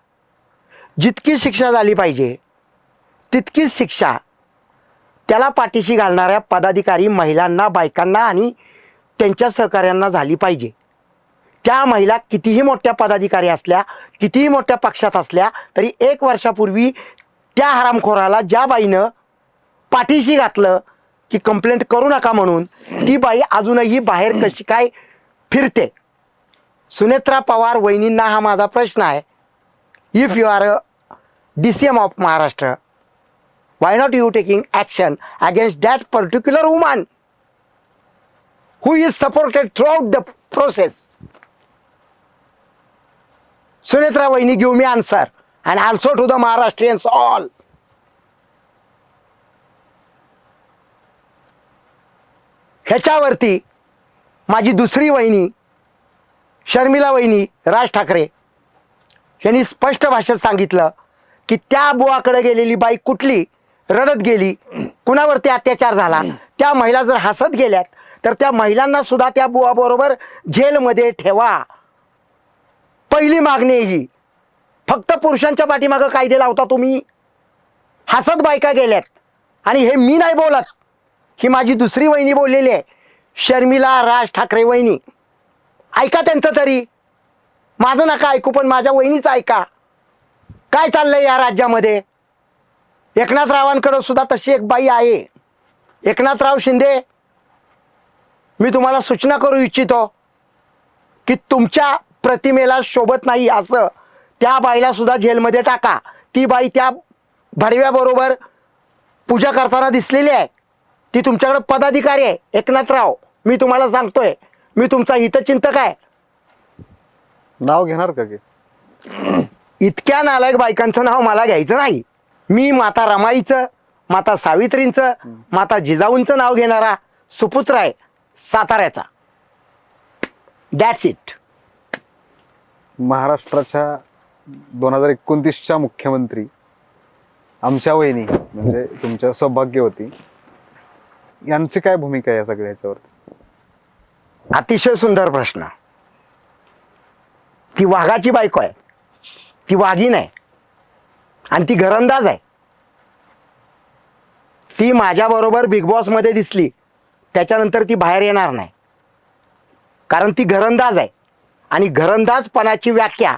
जितकी शिक्षा झाली पाहिजे तितकीच शिक्षा त्याला पाठीशी घालणाऱ्या पदाधिकारी महिलांना, बायकांना आणि त्यांच्या सहकार्यांना झाली पाहिजे. त्या महिला कितीही मोठ्या पदाधिकारी असल्या, कितीही मोठ्या पक्षात असल्या तरी 1 वर्षापूर्वी त्या हरामखोराला ज्या बाईनं पाठीशी घातलं की कंप्लेंट करू नका म्हणून, ती बाई अजूनही बाहेर कशी काय फिरते. सुनेत्रा पवार वहिनींना हा माझा प्रश्न आहे. If you are a DCM of Maharashtra, why not you taking action against that particular woman who is supported throughout the process? Sunetra Vaini, give me answer, and also to the Maharashtrians all. ह्याच्यावरती माझी दुसरी वहिनी शर्मिला वहिनी राज ठाकरे यांनी स्पष्ट भाषेत सांगितलं की त्या बुवाकडे गेलेली बाई कुठली रडत गेली, कुणावरती अत्याचार झाला, त्या महिला जर हसत गेल्यात तर त्या महिलांना सुद्धा त्या बुवाबरोबर जेलमध्ये ठेवा. पहिली मागणी ही. फक्त पुरुषांच्या पाठीमागं कायदे लावता तुम्ही. हसत बायका गेल्यात. आणि हे मी नाही बोलत, ही माझी दुसरी वहिनी बोललेली आहे, शर्मिला राज ठाकरे वहिनी. ऐका त्यांचं तरी. माझं नका ऐकू, पण माझ्या वहिनीचं ऐका. काय चाललंय या राज्यामध्ये? एकनाथरावांकडे सुद्धा तशी एक बाई आहे. एकनाथराव शिंदे, मी तुम्हाला सूचना करू इच्छितो की तुमच्या प्रतिमेला शोभत नाही असं त्या बाईला सुद्धा जेलमध्ये टाका. ती बाई त्या भडव्याबरोबर पूजा करताना दिसलेली आहे. ती तुमच्याकडे पदाधिकारी आहे. एकनाथराव, मी तुम्हाला सांगतोय, मी तुमचा हितचिंतक आहे. नाव घेणार का की? इतक्या नालायक बायकांचं नाव मला घ्यायचं नाही. मी माता रमाईचं, माता सावित्रींचं, माता जिजाऊंचं नाव घेणारा सुपुत्र आहे साताऱ्याचा. That's it. महाराष्ट्राच्या 2029च्या मुख्यमंत्री आमच्या वहिनी म्हणजे तुमच्या सौभाग्यवती यांची काय भूमिका आहे या सगळ्या याच्यावरती? अतिशय सुंदर प्रश्न. ती वाघाची बायको आहे, ती वाघीण आहे आणि ती घरंदाज आहे. ती माझ्याबरोबर बिग बॉस मध्ये दिसली त्याच्यानंतर ती बाहेर येणार नाही, कारण ती घरंदाज आहे. आणि घरंदाजपणाची व्याख्या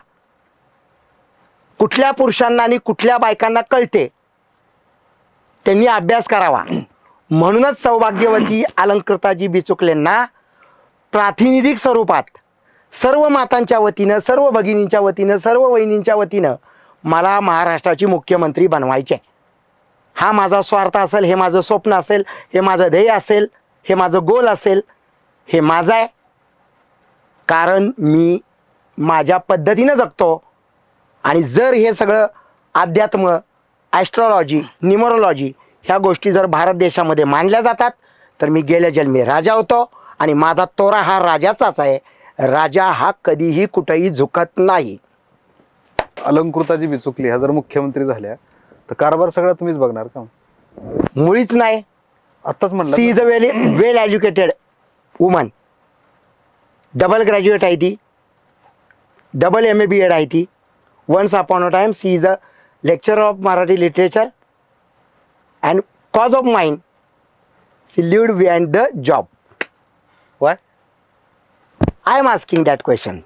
कुठल्या पुरुषांना आणि कुठल्या बायकांना कळते त्यांनी अभ्यास करावा. म्हणूनच सौभाग्यवती अलंकृताजी बिचुकलेंना प्रातिनिधिक स्वरूपात सर्व मातांच्या वतीनं, सर्व भगिनींच्या वतीनं, सर्व वहिनींच्या वतीनं मला महाराष्ट्राची मुख्यमंत्री बनवायचे. हा माझा स्वार्थ असेल, हे माझं स्वप्न असेल, हे माझं ध्येय असेल, हे माझं गोल असेल, हे माझं आहे. कारण मी माझ्या पद्धतीनं जगतो. आणि जर हे सगळं अध्यात्म, ॲस्ट्रॉलॉजी, न्युमरोलॉजी ह्या गोष्टी जर भारत देशामध्ये मानल्या जातात तर मी गेल्या जन्मी राजा होतो. आणि माझा तोरा हा राजाचाच आहे. राजा हा कधीही कुठेही झुकत नाही. अलंकृताजी बिचुकली ह्या जर मुख्यमंत्री झाल्या तर कारभार सगळा तुम्हीच बघणार का? मुळीच नाही. आत्ताच म्हणलं she is a well educated woman. Double graduate आहे ती, डबल MA BEd आहे ती. Once upon a time she is a lecture of Marathi literature and cause of mind she lived behind the job. Why? I am asking that question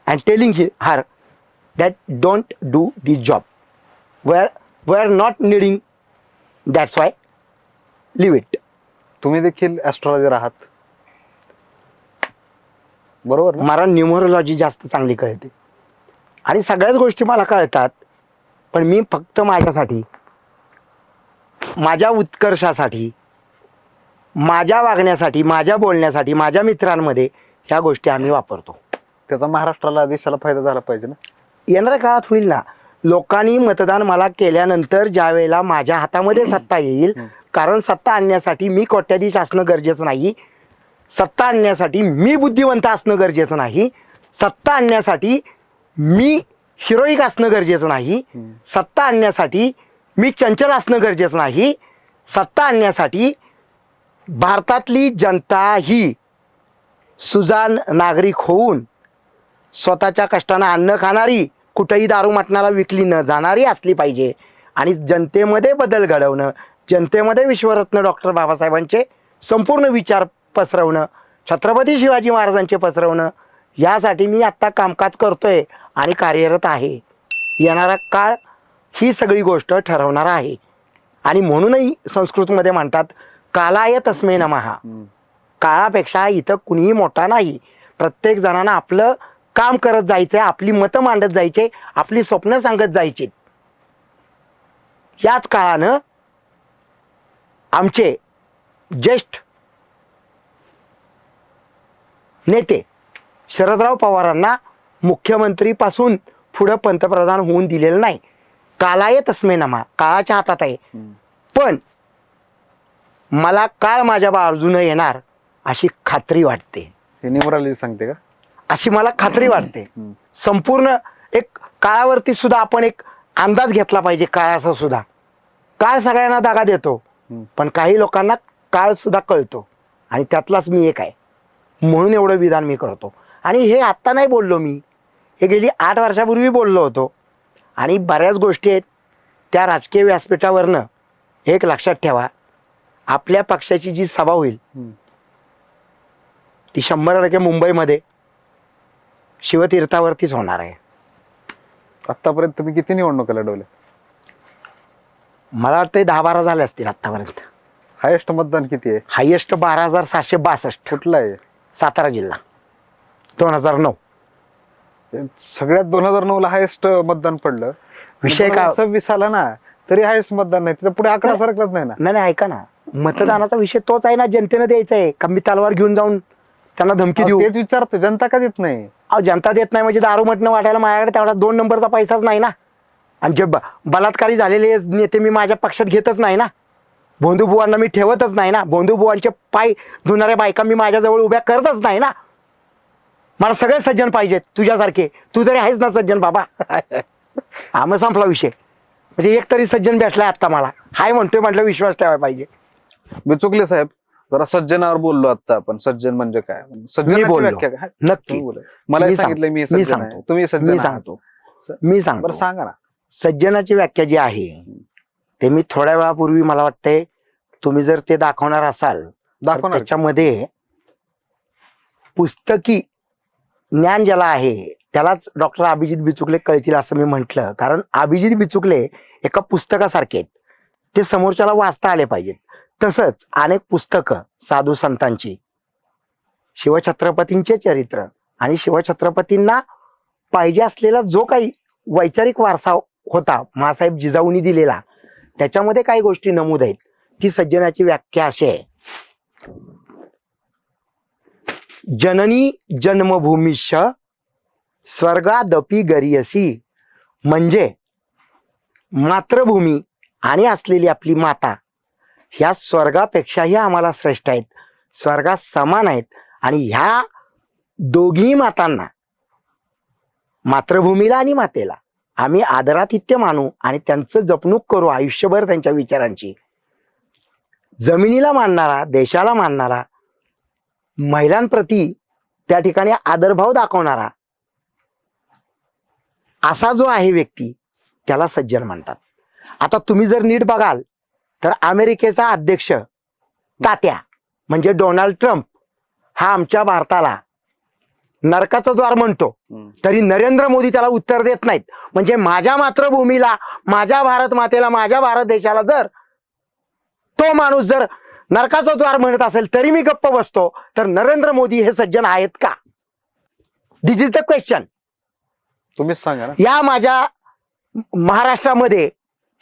and telling her that don't do the job. We are not needing. That's why leave it. तुम्ही देखील ऍस्ट्रॉलॉजर आहात बरोबर ना? मला numerology जास्त चांगली कळते आणि सगळ्याच गोष्टी मला कळतात. पण मी फक्त माझ्यासाठी, माझ्या उत्कर्षासाठी, माझ्या वागण्यासाठी, माझ्या बोलण्यासाठी, माझ्या मित्रांमध्ये ह्या गोष्टी आम्ही वापरतो. त्याचा महाराष्ट्राला, देशाला फायदा झाला पाहिजे ना. येणाऱ्या काळात होईल ना. लोकांनी मतदान मला केल्यानंतर ज्या वेळेला माझ्या हातामध्ये सत्ता येईल, कारण सत्ता आणण्यासाठी मी कोट्याधीश असणं गरजेचं नाही, सत्ता आणण्यासाठी मी बुद्धिवंत असणं गरजेचं नाही, सत्ता आणण्यासाठी मी हिरोईक असणं गरजेचं नाही, सत्ता आणण्यासाठी मी चंचल असणं गरजेचं नाही, सत्ता आणण्यासाठी भारतातली जनता ही सुजाण नागरिक होऊन स्वतःच्या कष्टानं अन्न खाणारी, कुठेही दारू मटणाला विकली न जाणारी असली पाहिजे. आणि जनतेमध्ये बदल घडवणं, जनतेमध्ये विश्वरत्न डॉक्टर बाबासाहेबांचे संपूर्ण विचार पसरवणं, छत्रपती शिवाजी महाराजांचे पसरवणं, यासाठी मी आत्ता कामकाज करतोय आणि कार्यरत आहे. येणारा काळ ही सगळी गोष्ट ठरवणार आहे. आणि म्हणूनही संस्कृतमध्ये म्हणतात कालाय तस्मै नमः. काळापेक्षा इथं कुणीही मोठा नाही. प्रत्येक जणांना आपलं काम करत जायचं, आपली मतं मांडत जायचे, आपली स्वप्न सांगत जायची. याच काळानं आमचे ज्येष्ठ नेते शरदराव पवारांना मुख्यमंत्रीपासून पुढं पंतप्रधान होऊन दिलेलं नाही. कालाय तस्मै नमः, काळाच्या हातात आहे. पण मला काळ माझ्या बाजूनं येणार अशी खात्री वाटते. हे न्यूमरोलॉजी सांगते का? अशी मला खात्री वाटते. संपूर्ण एक काळावरती सुद्धा आपण एक अंदाज घेतला पाहिजे. काळाचा सुद्धा, काळ सगळ्यांना दागा देतो, पण काही लोकांना काळ सुद्धा कळतो आणि त्यातलाच मी एक आहे. म्हणून एवढं विधान मी करतो. आणि हे आत्ता नाही बोललो मी, हे गेली 8 वर्षापूर्वी बोललो होतो. आणि बऱ्याच गोष्टी आहेत त्या राजकीय व्यासपीठावरनं. एक लक्षात ठेवा, आपल्या पक्षाची जी सभा होईल ती 100% मुंबईमध्ये शिवतीर्थावरतीच होणार आहे. आतापर्यंत तुम्ही किती निवडणुका लढवल्या? मला वाटतं 10-12 झाले असतील आतापर्यंत. हायेस्ट मतदान किती आहे? हायेस्ट 12,762. कुठलं आहे? सातारा जिल्हा 2009. सगळ्यात 2009 ला हायेस्ट मतदान पडलं. विषय का 26 आला ना तरी हायेस्ट मतदान नाही, त्याच्या पुढे आकडा सरकलाच नाही ना. नाही ऐका ना, मतदानाचा विषय तोच आहे ना, जनतेनं द्यायचा आहे का मी तलवार घेऊन जाऊन त्यांना धमकी देऊ? तेच विचारतो, जनता का देत नाही? अहो जनता देत नाही म्हणजे दारू मटणं वाटायला माझ्याकडे तेवढा 2 नंबरचा पैसाच नाही ना. आणि जे बलात्कारी झालेले नेते मी माझ्या पक्षात घेतच नाही ना. भोंदूबुवांना मी ठेवतच नाही ना. भोंदूबुवांचे पाय धुणाऱ्या बायका मी माझ्याजवळ उभ्या करतच नाही ना. मला सगळे सज्जन पाहिजेत तुझ्यासारखे. तू तरी आहेस ना सज्जन बाबा. हा मग संपला विषय. म्हणजे एक तरी सज्जन भेटलाय आता मला. हाय म्हणतोय म्हटलं विश्वास ठेवायला पाहिजे. बिचुकले साहेब, जरा सज्जनावर बोललो आता आपण. सज्जन म्हणजे काय? सज्जनाची बोललो. व्याख्या काय? नक्की मला मी सांगितलं मी मी सज्जन आहे. सांगतो. तुम्ही सज्जन मी आहात. सांगतो. मी बरं सांगतो. सांगा ना. सज्जनाची व्याख्या जी आहे ते मी थोड्या वेळापूर्वी मला वाटतंय तुम्ही जर ते दाखवणार असाल तर दाखवणार. त्याच्यामध्ये पुस्तकी ज्ञान ज्याला आहे त्यालाच डॉक्टर अभिजित बिचुकले कळतील असं मी म्हटलं. कारण अभिजित बिचुकले एका पुस्तकासारखे आहेत. ते समोरच्याला वाचता आले पाहिजेत. तसंच अनेक पुस्तकं साधू संतांची, शिवछत्रपतींचे चरित्र आणि शिवछत्रपतींना पाहिजे असलेला जो काही वैचारिक वारसा होता मासाहेब जिजाऊंनी दिलेला, त्याच्यामध्ये काही गोष्टी नमूद आहेत. ती सज्जनाची व्याख्या अशी आहे. जननी जन्मभूमीश स्वर्गादपि गरीयसी. म्हणजे मातृभूमी आणि असलेली आपली माता ह्या स्वर्गापेक्षाही आम्हाला श्रेष्ठ आहेत, स्वर्गात समान आहेत. आणि ह्या दोघी मातांना, मातृभूमीला आणि मातेला आम्ही आदरातिथ्य मानू आणि त्यांचं जपणूक करू आयुष्यभर त्यांच्या विचारांची. जमिनीला मानणारा, देशाला मानणारा, महिलांप्रती त्या ठिकाणी आदरभाव दाखवणारा असा जो आहे व्यक्ती त्याला सज्जन म्हणतात. आता तुम्ही जर नीट बघाल तर अमेरिकेचा अध्यक्ष तात्या म्हणजे डोनाल्ड ट्रम्प हा आमच्या भारताला नरकाचं द्वार म्हणतो, तरी नरेंद्र मोदी त्याला उत्तर देत नाहीत. म्हणजे माझ्या मातृभूमीला, माझ्या भारत मातेला, माझ्या भारत देशाला जर तो माणूस जर नरकाचं द्वार म्हणत असेल तरी मी गप्प बसतो, तर नरेंद्र मोदी हे सज्जन आहेत का? दिस इज द क्वेश्चन. तुम्हीच सांगा ना. या माझ्या महाराष्ट्रामध्ये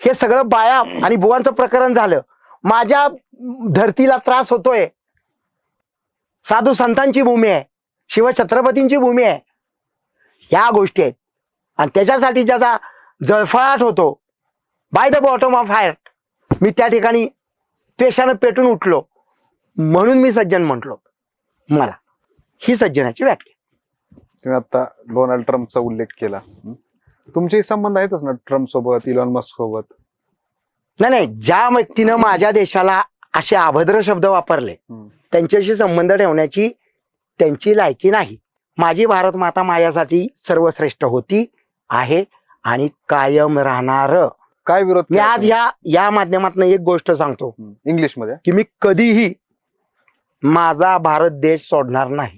हे सगळं बाया आणि बुवांचं प्रकरण झालं. माझ्या धरतीला त्रास होतोय. साधू संतांची भूमी आहे, शिवछत्रपतींची भूमी आहे. ह्या गोष्टी आहेत आणि त्याच्यासाठी ज्याचा जळफळाट होतो by the bottom of heart, मी त्या ठिकाणी त्वेषानं पेटून उठलो म्हणून मी सज्जन म्हटलो. मला ही सज्जनाची व्याख्या. तुम्ही आता डोनाल्ड ट्रम्पचा उल्लेख केला. तुमचे संबंध आहेतच ना ट्रम्प सोबत, इलॉन मस्क सोबत? नाही, ज्या व्यक्तीनं माझ्या देशाला असे अभद्र शब्द वापरले त्यांच्याशी संबंध ठेवण्याची त्यांची लायकी नाही. माझी भारत माता माझ्यासाठी सर्वश्रेष्ठ होती, आहे आणि कायम राहणार. काय विरोध मी केला आज या माध्यमातून एक गोष्ट सांगतो तुम्ही? इंग्लिश मध्ये. की मी कधीही माझा भारत देश सोडणार नाही.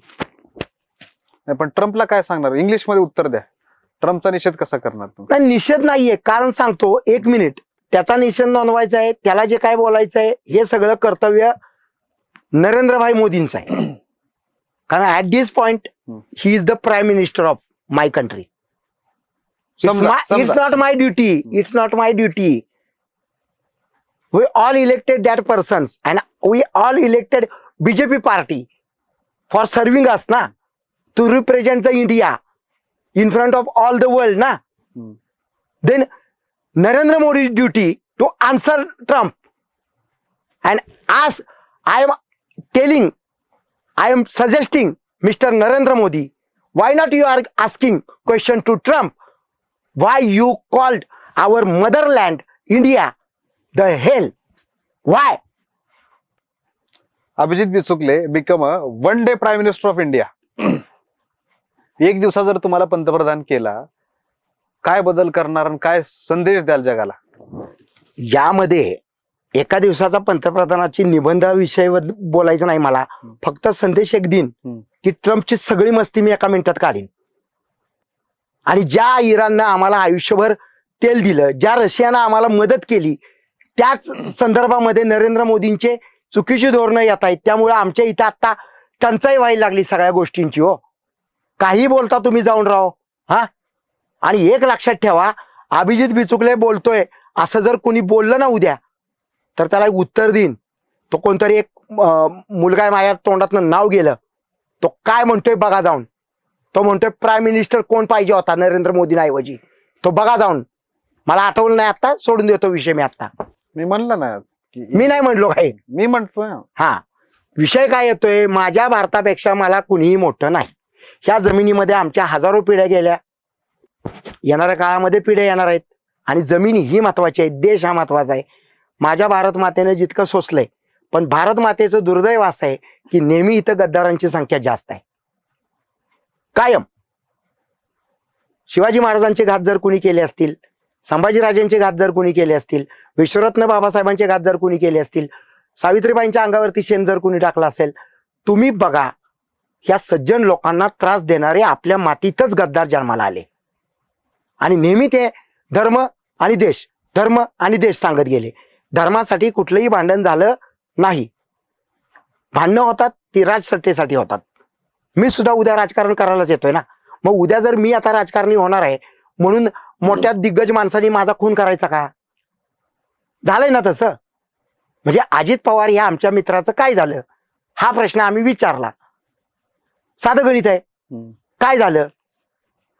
नाही, पण ट्रम्पला काय सांगणार? इंग्लिश मध्ये उत्तर द्या. ट्रम्पचा निषेध कसा करणार तुम्ही? नाही, निषेध नाहीये. कारण सांगतो, 1 मिनिट. त्याचा निषेध नोंदवायचा आहे, त्याला जे काय बोलायचं आहे हे सगळं कर्तव्य नरेंद्रभाई मोदींचं आहे. कारण at this point he is the prime minister of my country. It's not my duty. It's not my duty. We all elected that persons and we all elected BJP party for serving us, na, to represent the India in front of all the world, na. Then Narendra Modi's duty to answer Trump. And as I am telling, I am suggesting Mr. Narendra Modi, why not you are asking question to Trump? Why you called our motherland India the hell? Why? Abhijit Bichukale become a one day prime minister of India. एक दिवसा जर तुम्हाला पंतप्रधान केला, काय बदल करणार आणि काय संदेश द्याल जगाला? यामध्ये एका दिवसाचा पंतप्रधानाची निबंधाविषयी बोलायचं नाही मला. फक्त संदेश एक दिन की ट्रम्पची सगळी मस्ती मी एका मिनिटात काढीन. आणि ज्या इराणनं आम्हाला आयुष्यभर तेल दिलं, ज्या रशियानं आम्हाला मदत केली, त्याच संदर्भामध्ये नरेंद्र मोदींचे चुकीची धोरणं येत आहेत. त्यामुळे आमच्या इथं आता टंचाई व्हायला लागली सगळ्या गोष्टींची. हो, काही बोलता तुम्ही जाऊन राहो. हा, आणि एक लक्षात ठेवा, अभिजित बिचुकले बोलतोय असं जर कोणी बोललं ना उद्या, तर त्याला एक उत्तर देईन. तो कोणतरी एक मुलगा आहे, माझ्या तोंडातनं नाव गेलं, तो काय म्हणतोय बघा जाऊन. तो म्हणतोय प्राईम मिनिस्टर कोण पाहिजे होता नरेंद्र मोदींऐवजी. तो बघा जाऊन. मला आठवलं नाही, आता सोडून देतो विषय. मी आता मी म्हणलं ना मी नाही म्हणलो काही. मी म्हणतोय. हा, विषय काय येतोय, माझ्या भारतापेक्षा मला कुणीही मोठं नाही. ह्या जमिनीमध्ये आमच्या हजारो पिढ्या गेल्या, येणाऱ्या काळामध्ये पिढ्या येणार आहेत. आणि जमीन ही महत्वाची आहे, देश हा महत्वाचा आहे. माझ्या भारत मातेने जितकं सोसलंय, पण भारत मातेचं दुर्दैव असं आहे की नेहमी इथं गद्दारांची संख्या जास्त आहे, कायम. शिवाजी महाराजांचे घात जर कोणी केले असतील, संभाजीराजांचे घात जर कोणी केले असतील, विश्वरत्न बाबासाहेबांचे घात जर कोणी केले असतील, सावित्रीबाईंच्या अंगावरती शेण जर कोणी टाकलं असेल, तुम्ही बघा, ह्या सज्जन लोकांना त्रास देणारे आपल्या मातीतच गद्दार जन्माला आले. आणि नेहमी ते धर्म आणि देश, धर्म आणि देश सांगत गेले. धर्मासाठी कुठलंही भांडण झालं नाही. भांडणं होतात ती राजसत्तेसाठी होतात. मी सुद्धा उद्या राजकारण करायलाच येतोय ना. मग उद्या जर मी आता राजकारणी होणार आहे म्हणून मोठ्या दिग्गज माणसांनी माझा खून करायचा का? झालंय ना तसं. म्हणजे अजित पवार या आमच्या मित्राचं काय झालं, हा प्रश्न आम्ही विचारला. साधं गणित आहे, काय झालं?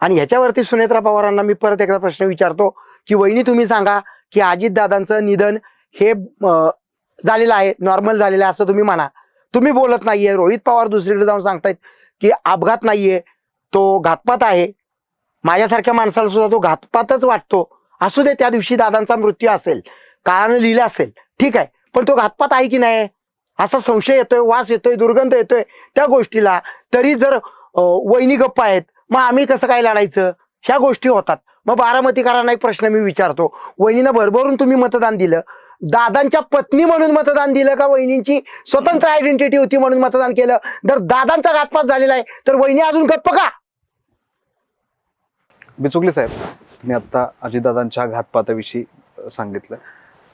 आणि ह्याच्यावरती सुनेत्रा पवारांना मी परत एकदा प्रश्न विचारतो की वहिनी तुम्ही सांगा की अजितदादांचं निधन हे झालेलं आहे, नॉर्मल झालेलं आहे असं तुम्ही म्हणा. तुम्ही बोलत नाहीये. रोहित पवार दुसरीकडे जाऊन सांगतायत की अपघात नाहीये, तो घातपात आहे. माझ्यासारख्या माणसाला सुद्धा तो घातपातच वाटतो. असू दे, त्या दिवशी दादांचा मृत्यू असेल, काळानं लिहिलं असेल, ठीक आहे, पण तो घातपात आहे की नाही असा संशय येतोय, वास येतोय, दुर्गंध येतोय त्या गोष्टीला. तरी जर वहिनी गप्प आहेत, मग आम्ही कसं काय लढायचं? ह्या गोष्टी होतात. मग बारामतीकरांना एक प्रश्न मी विचारतो, वहिनीनं भरभरून तुम्ही मतदान दिलं, दादांच्या पत्नी म्हणून मतदान दिलं का वहिनींची स्वतंत्र आयडेंटिटी होती म्हणून मतदान केलं? जर दादांचा घातपात झालेला आहे तर वहिनी अजून गप्प का? बिचुकले साहेब, तुम्ही आता अजितदादांच्या घातपाताविषयी सांगितलं.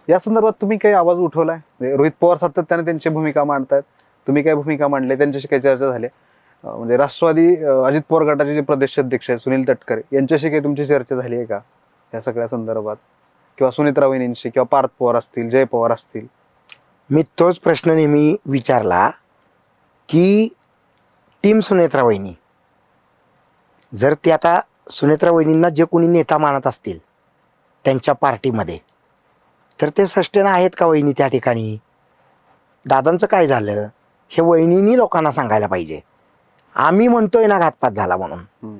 या संदर्भात तुम्ही काही आवाज उठवलाय? म्हणजे रोहित पवार सातत्याने त्यांची भूमिका मांडतायत, तुम्ही काय भूमिका मांडली, त्यांच्याशी काही चर्चा झाली? म्हणजे राष्ट्रवादी अजित पवार गटाचे जे प्रदेश अध्यक्ष आहेत सुनील तटकरे, यांच्याशी काही तुमची चर्चा झाली आहे का या सगळ्या संदर्भात? किंवा सुनेत्रा वहिनींशी, किंवा पार्थ पवार असतील, जय पवार असतील? मी तोच प्रश्न नेहमी विचारला की टीम सुनेत्रा वहिनी, जर ते आता सुनेत्रा वहिनींना जे कोणी नेता मानत असतील त्यांच्या पार्टीमध्ये, तर ते सस्टेन आहेत का वहिनी त्या ठिकाणी? दादांचं काय झालं हे वहिनींनी लोकांना सांगायला पाहिजे. आम्ही म्हणतोय ना घातपात झाला म्हणून.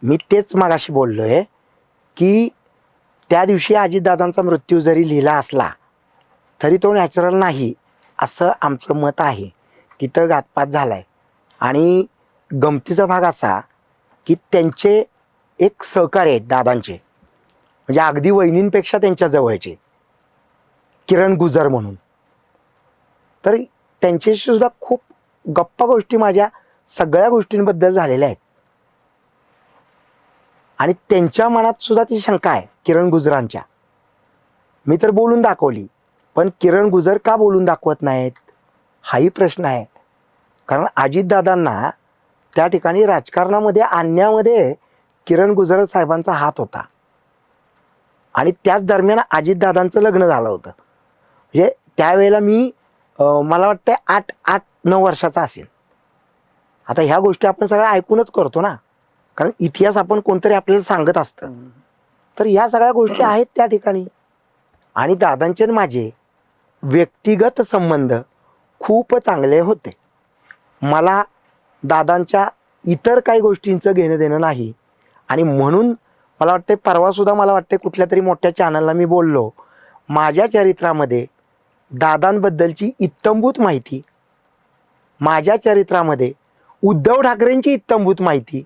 मी तेच मागाशी बोललोय की त्या दिवशी अजितदादांचा मृत्यू जरी लिहिला असला तरी तो नॅचरल नाही असं आमचं मत आहे. तिथं घातपात झालाय. आणि गमतीचा भाग असा की त्यांचे एक सहकारी आहेत दादांचे, म्हणजे अगदी वहिनींपेक्षा त्यांच्या जवळचे, किरण गुजर म्हणून. तर त्यांच्याशी सुद्धा खूप गप्पा गोष्टी माझ्या सगळ्या गोष्टींबद्दल झालेल्या आहेत. आणि त्यांच्या मनात सुद्धा ती शंका आहे किरण गुजरांच्या. मी तर बोलून दाखवली, पण किरण गुजर का बोलून दाखवत नाहीत हाही प्रश्न आहे. कारण अजितदादांना त्या ठिकाणी राजकारणामध्ये आणण्यामध्ये किरण गुजर साहेबांचा हात होता. आणि त्याच दरम्यान अजितदादांचं लग्न झालं होतं. म्हणजे त्यावेळेला मी मला वाटतं 8-9 वर्षाचा असेल. आता ह्या गोष्टी आपण सगळ्या ऐकूनच करतो ना, कारण इतिहास आपण कोणतरी आपल्याला सांगत असतं. तर ह्या सगळ्या गोष्टी आहेत त्या ठिकाणी. आणि दादांचे माझे व्यक्तिगत संबंध खूप चांगले होते. मला दादांच्या इतर काही गोष्टींचं घेणं देणं नाही. आणि म्हणून मला वाटते परवासुद्धा मला वाटते कुठल्या तरी मोठ्या चॅनलला मी बोललो, माझ्या चरित्रामध्ये दादांबद्दलची इत्तंभूत माहिती, माझ्या चरित्रामध्ये उद्धव ठाकरेंची इत्तंभूत माहिती,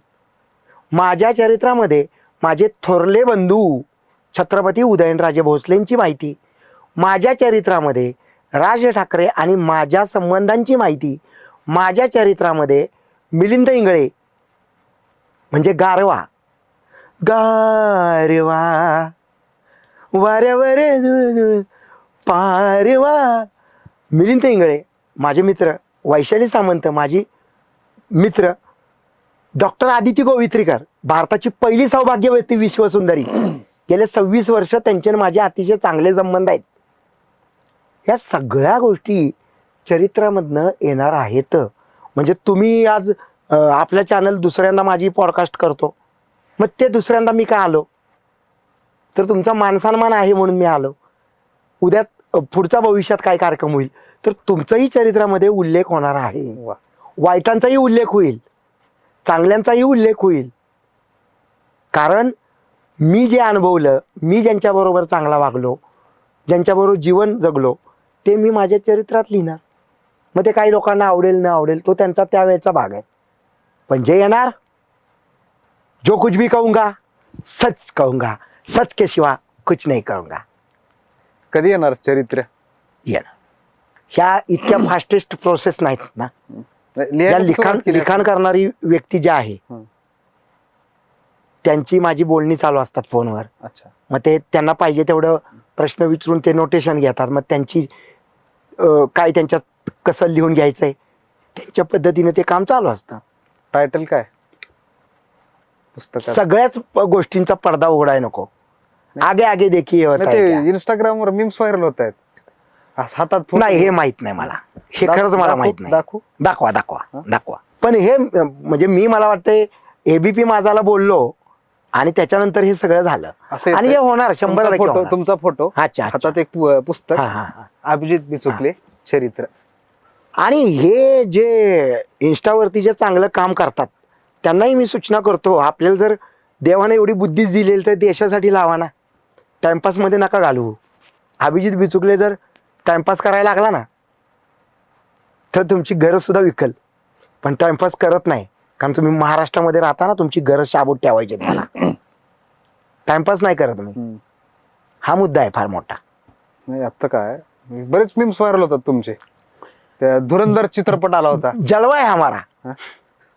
माझ्या चरित्रामध्ये माझे थोरले बंधू छत्रपती उदयनराजे भोसलेंची माहिती, माझ्या चरित्रामध्ये राज ठाकरे आणि माझ्या संबंधांची माहिती, माझ्या चरित्रामध्ये मिलिंद इंगळे म्हणजे गारवा, गारवा वाऱ्यावर झुळझुळ पारवा. मिलिंद इंगळे माझे मित्र, वैशाली सामंत माझी मित्र, डॉक्टर आदिती गोवित्रीकर भारताची पहिली सौभाग्यवती विश्वसुंदरी, गेले 26 वर्ष त्यांचे आणि माझे अतिशय चांगले संबंध आहेत. या सगळ्या गोष्टी चरित्रामधनं येणार आहेत. म्हणजे तुम्ही आज आपल्या चॅनल दुसऱ्यांदा माझी पॉडकास्ट करतो, मग ते दुसऱ्यांदा मी काय आलो तर तुमचा मानसन्मान आहे म्हणून मी आलो. उद्या पुढचा भविष्यात काय कार्यक्रम होईल तर तुमचाही चरित्रामध्ये उल्लेख होणार आहे. वा. वाईटांचाही उल्लेख होईल, चांगल्यांचाही उल्लेख होईल. कारण मी जे अनुभवलं, मी ज्यांच्याबरोबर चांगला वागलो, ज्यांच्याबरोबर जीवन जगलो, ते मी माझ्या चरित्रात लिहिणार. मग ते काही लोकांना आवडेल न आवडेल तो त्यांचा त्यावेळेचा भाग आहे. पण जे येणार, जो कुछ भी कहूंगा सच कहूंगा, सच के सिवा कुछ नहीं कहूंगा. कधी येणार चरित्र? येणार. ह्या इतक्या फास्टेस्ट प्रोसेस नाहीत ना. या लिहायला सुरुवात केली लिखाण करणारी व्यक्ती जी आहे हं. त्यांची माझी बोलणी चालू असतात फोनवर. अच्छा. मग ते त्यांना पाहिजे तेवढं प्रश्न विचारून ते नोटेशन घेतात. मग त्यांची काय त्यांच्यात कसं लिहून घ्यायचंय त्यांच्या पद्धतीने ते काम चालू असतं. टायटल काय पुस्तक? सगळ्याच गोष्टींचा पडदा उघडाय नको. आगे आगे देखीए होता है क्या. इंस्टाग्रामवर मीम्स व्हायरल होत आहेत. हातात photo- नाही हे माहित नाही मला. हे खरंच मला दाखवू- माहित नाही. दाखवू? दाखवा दाखवा दाखवा. पण हे म्हणजे मी मला वाटतंय एबीपी माझाला बोललो आणि त्याच्यानंतर हे सगळं झालं असं आणि हे येतंय? होणार 100% फोटो, होणार. तुमचा फोटो, अच्छा, अच्छा. हातात एक पुस्तक, हा, हा, हा. अभिजित बिचुकले चरित्र. आणि हे जे इन्स्टावरती जे चांगलं काम करतात त्यांनाही मी सूचना करतो, आपल्याला जर देवाने एवढी बुद्धी दिलेली तर देशासाठी लावा ना. टाइमपास मध्ये नका घालवू. अभिजित बिचुकले जर टाइमपास करायला लागला ना तर तुमची गरज सुद्धा विकल. पण टाइमपास करत नाही कारण तुम्ही महाराष्ट्रामध्ये राहता ना, तुमची गरज शाबूत ठेवायची मला. टाइमपास नाही करत मी. हा मुद्दा आहे फार मोठा. नाही आता काय बरेच मीम्स व्हायरल होतात तुमचे. त्या धुरंधर चित्रपट आला होता. जलवा आहे हमारा.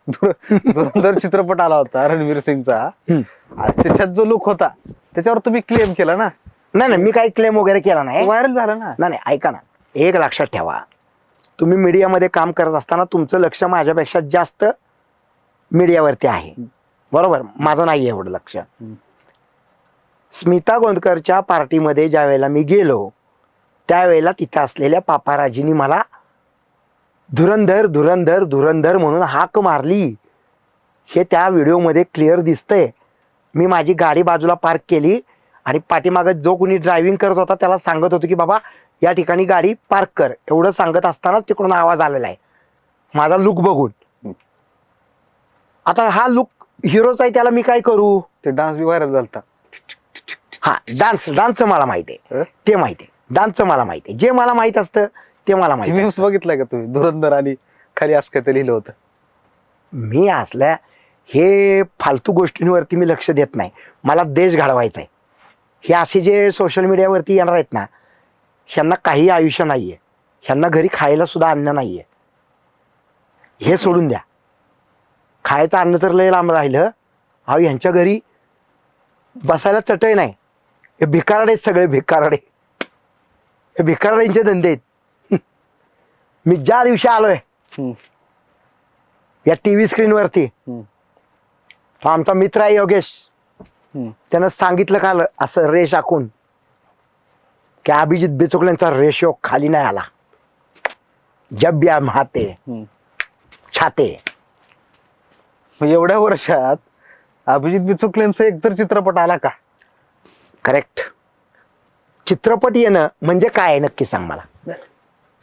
धुरंधर चित्रपट आला होता रणवीर सिंगचा. आणि त्याच्यात जो लुक होता त्याच्यावर तुम्ही क्लेम केला ना. नाही नाही मी काही क्लेम वगैरे केला नाही. व्हायरल झाला ना. नाही नाही ऐका ना, एक लक्षात ठेवा, तुम्ही मीडियामध्ये काम करत असताना तुमचं लक्ष माझ्यापेक्षा जास्त मीडियावरती आहे, बरोबर. माझं नाही एवढं लक्ष. स्मिता गोंदकरच्या पार्टीमध्ये ज्या वेळेला मी गेलो त्यावेळेला तिथं असलेल्या पापाराजींनी मला धुरंधर धुरंधर धुरंधर म्हणून हाक मारली. हे त्या व्हिडिओमध्ये क्लिअर दिसतंय. मी माझी गाडी बाजूला पार्क केली आणि पाठीमागं जो कोणी ड्रायव्हिंग करत होता त्याला सांगत होतो की बाबा या ठिकाणी गाडी पार्क कर. एवढं सांगत असतानाच तिकडून आवाज आलेला आहे माझा लुक बघून. आता हा लुक हिरोचा आहे, त्याला मी काय करू. ते डान्स बी व्हायरल झालता. हा डान्सचं मला माहिती आहे, ते माहिती आहे. डान्सचं मला माहिती आहे. जे मला माहित असतं ते मला माहिती मीम्स असतं. बघितलाय का तुम्ही? धुरंधर आणि खाली असं काय ते लिहिलं होतं. मी असल्या हे फालतू गोष्टींवरती मी लक्ष देत नाही. मला देश घडवायचा आहे. हे असे जे सोशल मीडियावरती येणार आहेत ना, ह्यांना काही आयुष्य नाहीये. ह्यांना घरी खायला सुद्धा अन्न नाहीये. हे सोडून द्या. खायचं अन्न तर लय लांब राहिलं. अहो ह्यांच्या घरी बसायला चटई नाही. हे भिकारडे आहेत सगळे, भिकारडे. हे भिकारड्यांचे धंदे आहेत. मी ज्या दिवशी आलोय या टीव्ही स्क्रीनवरती, तो आमचा मित्र आहे योगेश, त्यानं सांगितलं काल असं रेष आखून की अभिजित बिचुकलेंचा रेशो खाली नाही आला. जब भी हम हाते छाते. एवढ्या वर्षात अभिजित बिचुकलेंचा एकतर चित्रपट आला का? करेक्ट. चित्रपट येणं म्हणजे काय नक्की सांग मला.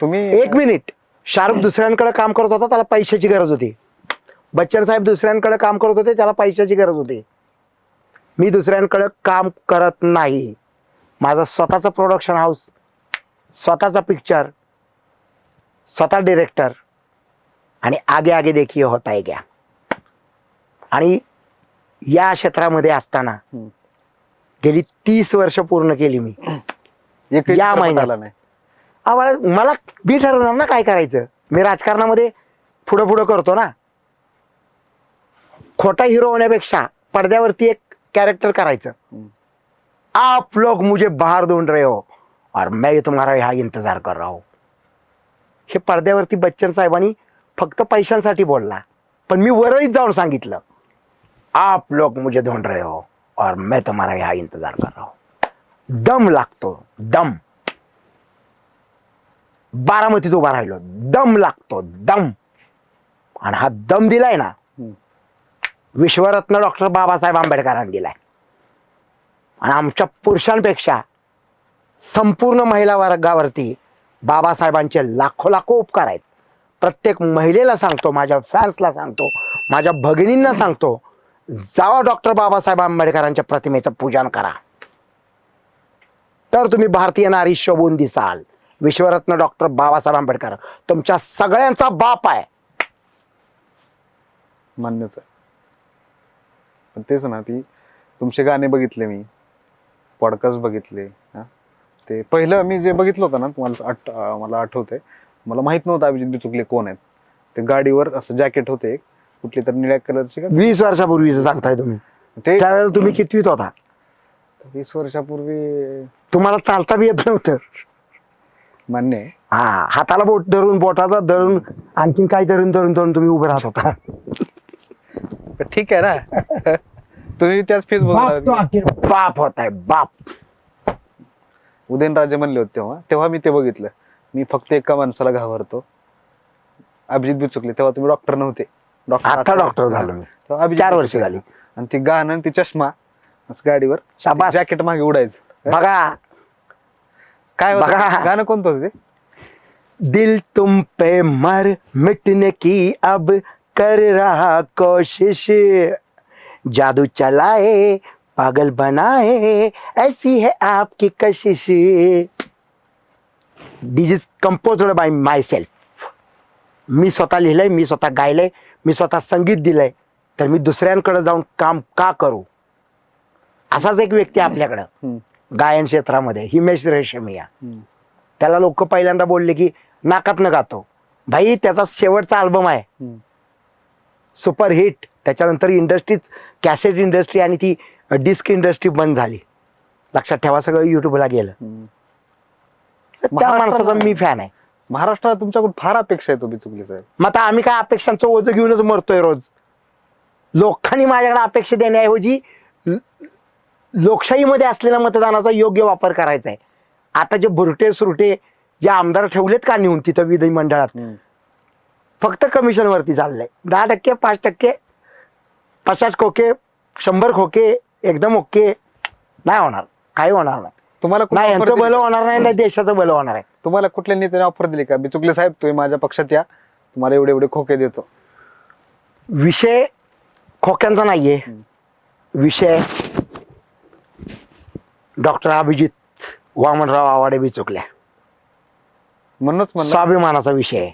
तुम्ही 1 मिनिट. शाहरुख दुसऱ्यांकडे काम करत होता, त्याला पैशाची गरज होती. बच्चन साहेब दुसऱ्यांकडे काम करत होते, त्याला पैशाची गरज होती. मी दुसऱ्यांकडे काम करत नाही. माझा स्वतःचा प्रोडक्शन हाऊस, स्वतःचा पिक्चर, स्वतः डिरेक्टर आणि आगे आगे देखीए होता है क्या. आणि या क्षेत्रामध्ये असताना गेली 30 वर्ष पूर्ण केली मी. एकही या चित्रपट महिन्यात आला नाही. मला मी ठरवणार ना काय करायचं. मी राजकारणामध्ये पुढं पुढं करतो ना. खोटा हिरो होण्यापेक्षा पडद्यावरती एक कॅरेक्टर करायचं. आप लोग मुझे बाहर ढूंढ रहे हो और मैं भी तुम्हारा यहाँ इंतजार कर रहा हूं. हे पडद्यावरती बच्चन साहेबांनी फक्त पैशांसाठी बोलला, पण मी वरळीत जाऊन सांगितलं, आप लोग मुझे ढूंढ रहे हो और मैं तुम्हारा यहाँ इंतजार कर रहा हूं. दम लागतो, दम. बारामतीत उभा राहिलो, दम लागतो, दम. आणि हा दम दिलाय ना, विश्वरत्न डॉक्टर बाबासाहेब आंबेडकरांनी दिलाय. आणि आमच्या पुरुषांपेक्षा संपूर्ण महिला वर्गावरती बाबासाहेबांचे लाखो लाखो उपकार आहेत. प्रत्येक महिलेला सांगतो, माझ्या फॅन्सला सांगतो, माझ्या भगिनींना सांगतो, जावा डॉक्टर बाबासाहेब आंबेडकरांच्या प्रतिमेचं पूजन करा, तर तुम्ही भारतीय नारी शोभून दिसाल. विश्वरत्न डॉक्टर बाबासाहेब आंबेडकर तुमच्या सगळ्यांचा बाप आहे. मान्यच आहे. पण तेच ना, ती तुमचे गाणे बघितले मी, पॉडकास्ट बघितले. ते पहिलं मी जे बघितलं होतं ना, तुम्हाला मला आठवतंय, मला माहित नव्हतं अभिजित बिचुकले कोण आहेत. ते गाडीवर असं जॅकेट होते, कुठली तर निळ्या कलरची का, 20 वर्षापूर्वीच सांगताय तुम्ही. ते त्यावेळेला तुम्ही कितवीत होता? 20 वर्षापूर्वी. तुम्हाला चालता बी येत नव्हतं. मान्य आहे. हा, हाताला बोट धरून, बोटाचा धरून, आणखीन काय धरून धरून धरून तुम्ही उभे राहत होता. ठीक आहे ना. तुम्ही त्याच फेसबुक बाप होताय बाप. उदयनराजे म्हणले होते तेव्हा मी ते बघितलं. मी फक्त एका माणसाला घाबरतो, अभिजित बिचुकले. तेव्हा तुम्ही डॉक्टर नव्हते. आता डॉक्टर झालो मी, 4 वर्ष झाली. आणि ती गाणं आणि ती चष्मा असं गाडीवर, शाबास. जॅकेट मागे उडायचं. बघा काय होतं? बघा. गाणं कोणतं होतं ते? दिल तुम पे मर मिटने की अब कर रहा कोशिश, जादू चलाए पागल बनाए ऐसी है आपकी कशिश. This is composed by myself. मी स्वतः लिहिलंय, मी स्वतः गायलंय, मी स्वतः संगीत दिलंय, तर मी दुसऱ्यांकडे जाऊन काम का करू? असाच एक व्यक्ती आपल्याकडं गायन क्षेत्रामध्ये, हिमेश रेशमिया. त्याला लोक पहिल्यांदा बोलले की नाकातनं गातो. भाई, त्याचा शेवटचा अल्बम आहे सुपरहिट. त्याच्यानंतर इंडस्ट्रीच, कॅसेट इंडस्ट्री आणि ती डिस्क इंडस्ट्री बंद झाली. लक्षात ठेवा, सगळं युट्यूबला गेलं. त्या माणसाचा मी फॅन आहे. महाराष्ट्रात तुमच्याकडून फार अपेक्षा आहे बिचुकले साहेब. मग आता आम्ही काय अपेक्षांचं ओझं घेऊनच मरतोय रोज. लोकांनी माझ्याकडे अपेक्षा देण्याऐवजी लोकशाहीमध्ये असलेल्या मतदानाचा योग्य वापर करायचा आहे. आता जे भुरटे सुरटे जे आमदार ठेवलेत का नेऊन तिथं विधिमंडळात, फक्त कमिशनवरती चाललंय. 10%, 5%, 50 खोके, 100 खोके, एकदम ओके. नाही होणार, काही होणार नाही. तुम्हाला नाही यांचं भलं होणार नाही, नाही देशाचं भलं होणार आहे. तुम्हाला कुठल्या नेत्याने ऑफर दिली का, बिचुकले साहेब तुम्ही माझ्या पक्षात या, तुम्हाला एवढे एवढे खोके देतो? विषय खोक्यांचा नाहीये, विषय डॉक्टर अभिजित वामनराव आवाडे बिचुकल्या म्हणूनच स्वाभिमानाचा विषय आहे.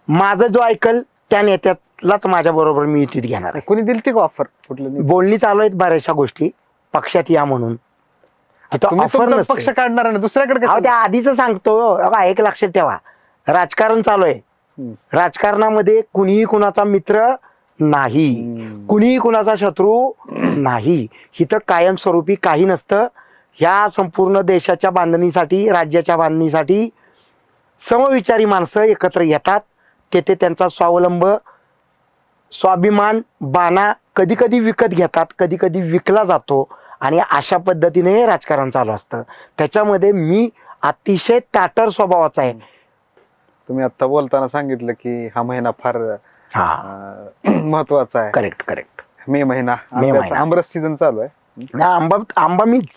माझं जो ऐकल त्या नेत्यालाच माझ्या बरोबर मी युतीत घेणार आहे. कोणी दिली ती का ऑफर? कुठलं बोलणी चालू आहेत बऱ्याचशा गोष्टी, पक्षात या म्हणून. ऑफर पक्ष काढणार ना दुसऱ्याकडे? त्या आधीच सांगतो बघा, एक लक्षात ठेवा, राजकारण चालू आहे. राजकारणामध्ये कुणीही कुणाचा मित्र नाही, कुणीही कुणाचा शत्रू नाही. इथं कायमस्वरूपी काही नसतं. ह्या संपूर्ण देशाच्या बांधणीसाठी, राज्याच्या बांधणीसाठी समविचारी माणसं एकत्र येतात. तेथे त्यांचा स्वावलंब, स्वाभिमान, बाणा कधी कधी विकत घेतात, कधी कधी विकला जातो. आणि अशा पद्धतीने राजकारण चालू असतं. त्याच्यामध्ये मी अतिशय ताटर स्वभावाचा आहे. तुम्ही आता बोलताना सांगितलं की हा महिना फार महत्वाचा आहे. Correct correct. मे महिना, आंबरस सीझन चालू आहे. आंबा मीच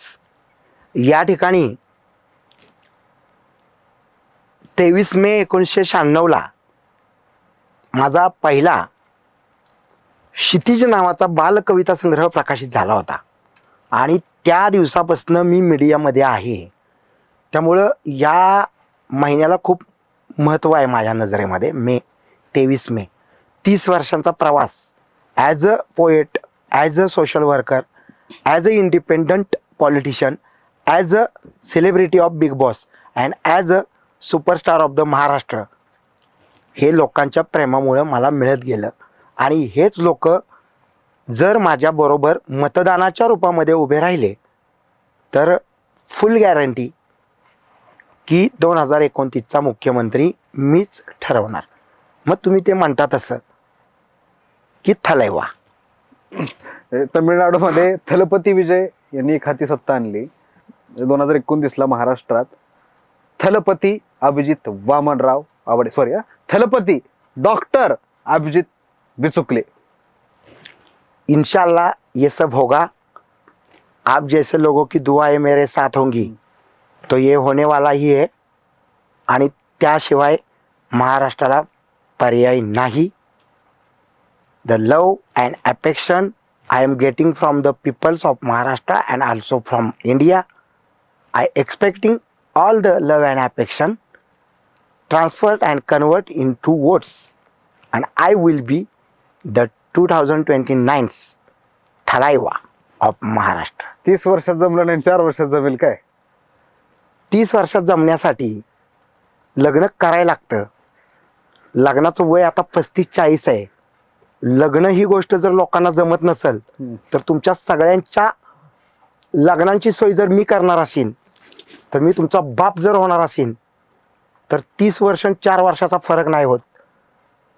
या ठिकाणी 23 मे 1996 माझा पहिला क्षितिज नावाचा बालकविता संग्रह प्रकाशित झाला होता. आणि त्या दिवसापासून मी मीडियामध्ये आहे. त्यामुळं या महिन्याला खूप महत्त्व आहे माझ्या नजरेमध्ये. 23 मे 30 वर्षांचा प्रवास as a poet, as a social worker, as a independent politician, as a celebrity of big boss and as a superstar of the Maharashtra. हे लोकांच्या प्रेमामुळं मला मिळत गेलं. आणि हेच लोक जर माझ्याबरोबर मतदानाच्या रूपामध्ये उभे राहिले तर फुल गॅरंटी की 2029चा मुख्यमंत्री मीच ठरवणार. मग तुम्ही ते म्हणता तसं की थलैवा. तमिळनाडूमध्ये थलपती विजय यांनी एक हाती सत्ता आणली 2029ला महाराष्ट्रात. Thalapathy Abhijit Wamanrao Awade, sorry, Thalapathy doctor Abhijit Bichukale. इंशाल्लाह ये सब होगा. आप जैसे लोगों की दुआएं मेरे साथ होंगी तो ये होने वाला ही है. आणि त्याशिवाय महाराष्ट्राला पर्याय नाही. The love and affection I am getting from the peoples of Maharashtra and also from India. I expecting all the love and affection transferred and convert into votes, and I will be the 2029's Thalaiva of Maharashtra. 30 वर्षात जमलं नाही, 4 वर्षात जमेल काय? 30 वर्षात जमण्यासाठी लग्न करायला लागतं. लग्नाचं वय आता 35-40 आहे. लग्न ही गोष्ट जर लोकांना जमत नसेल तर तुमच्या सगळ्यांच्या लग्नांची सोय जर मी करणार असेल, तर मी तुमचा बाप जर होणार असेल, तर 30 वर्ष आणि 4 वर्षाचा फरक नाही होत.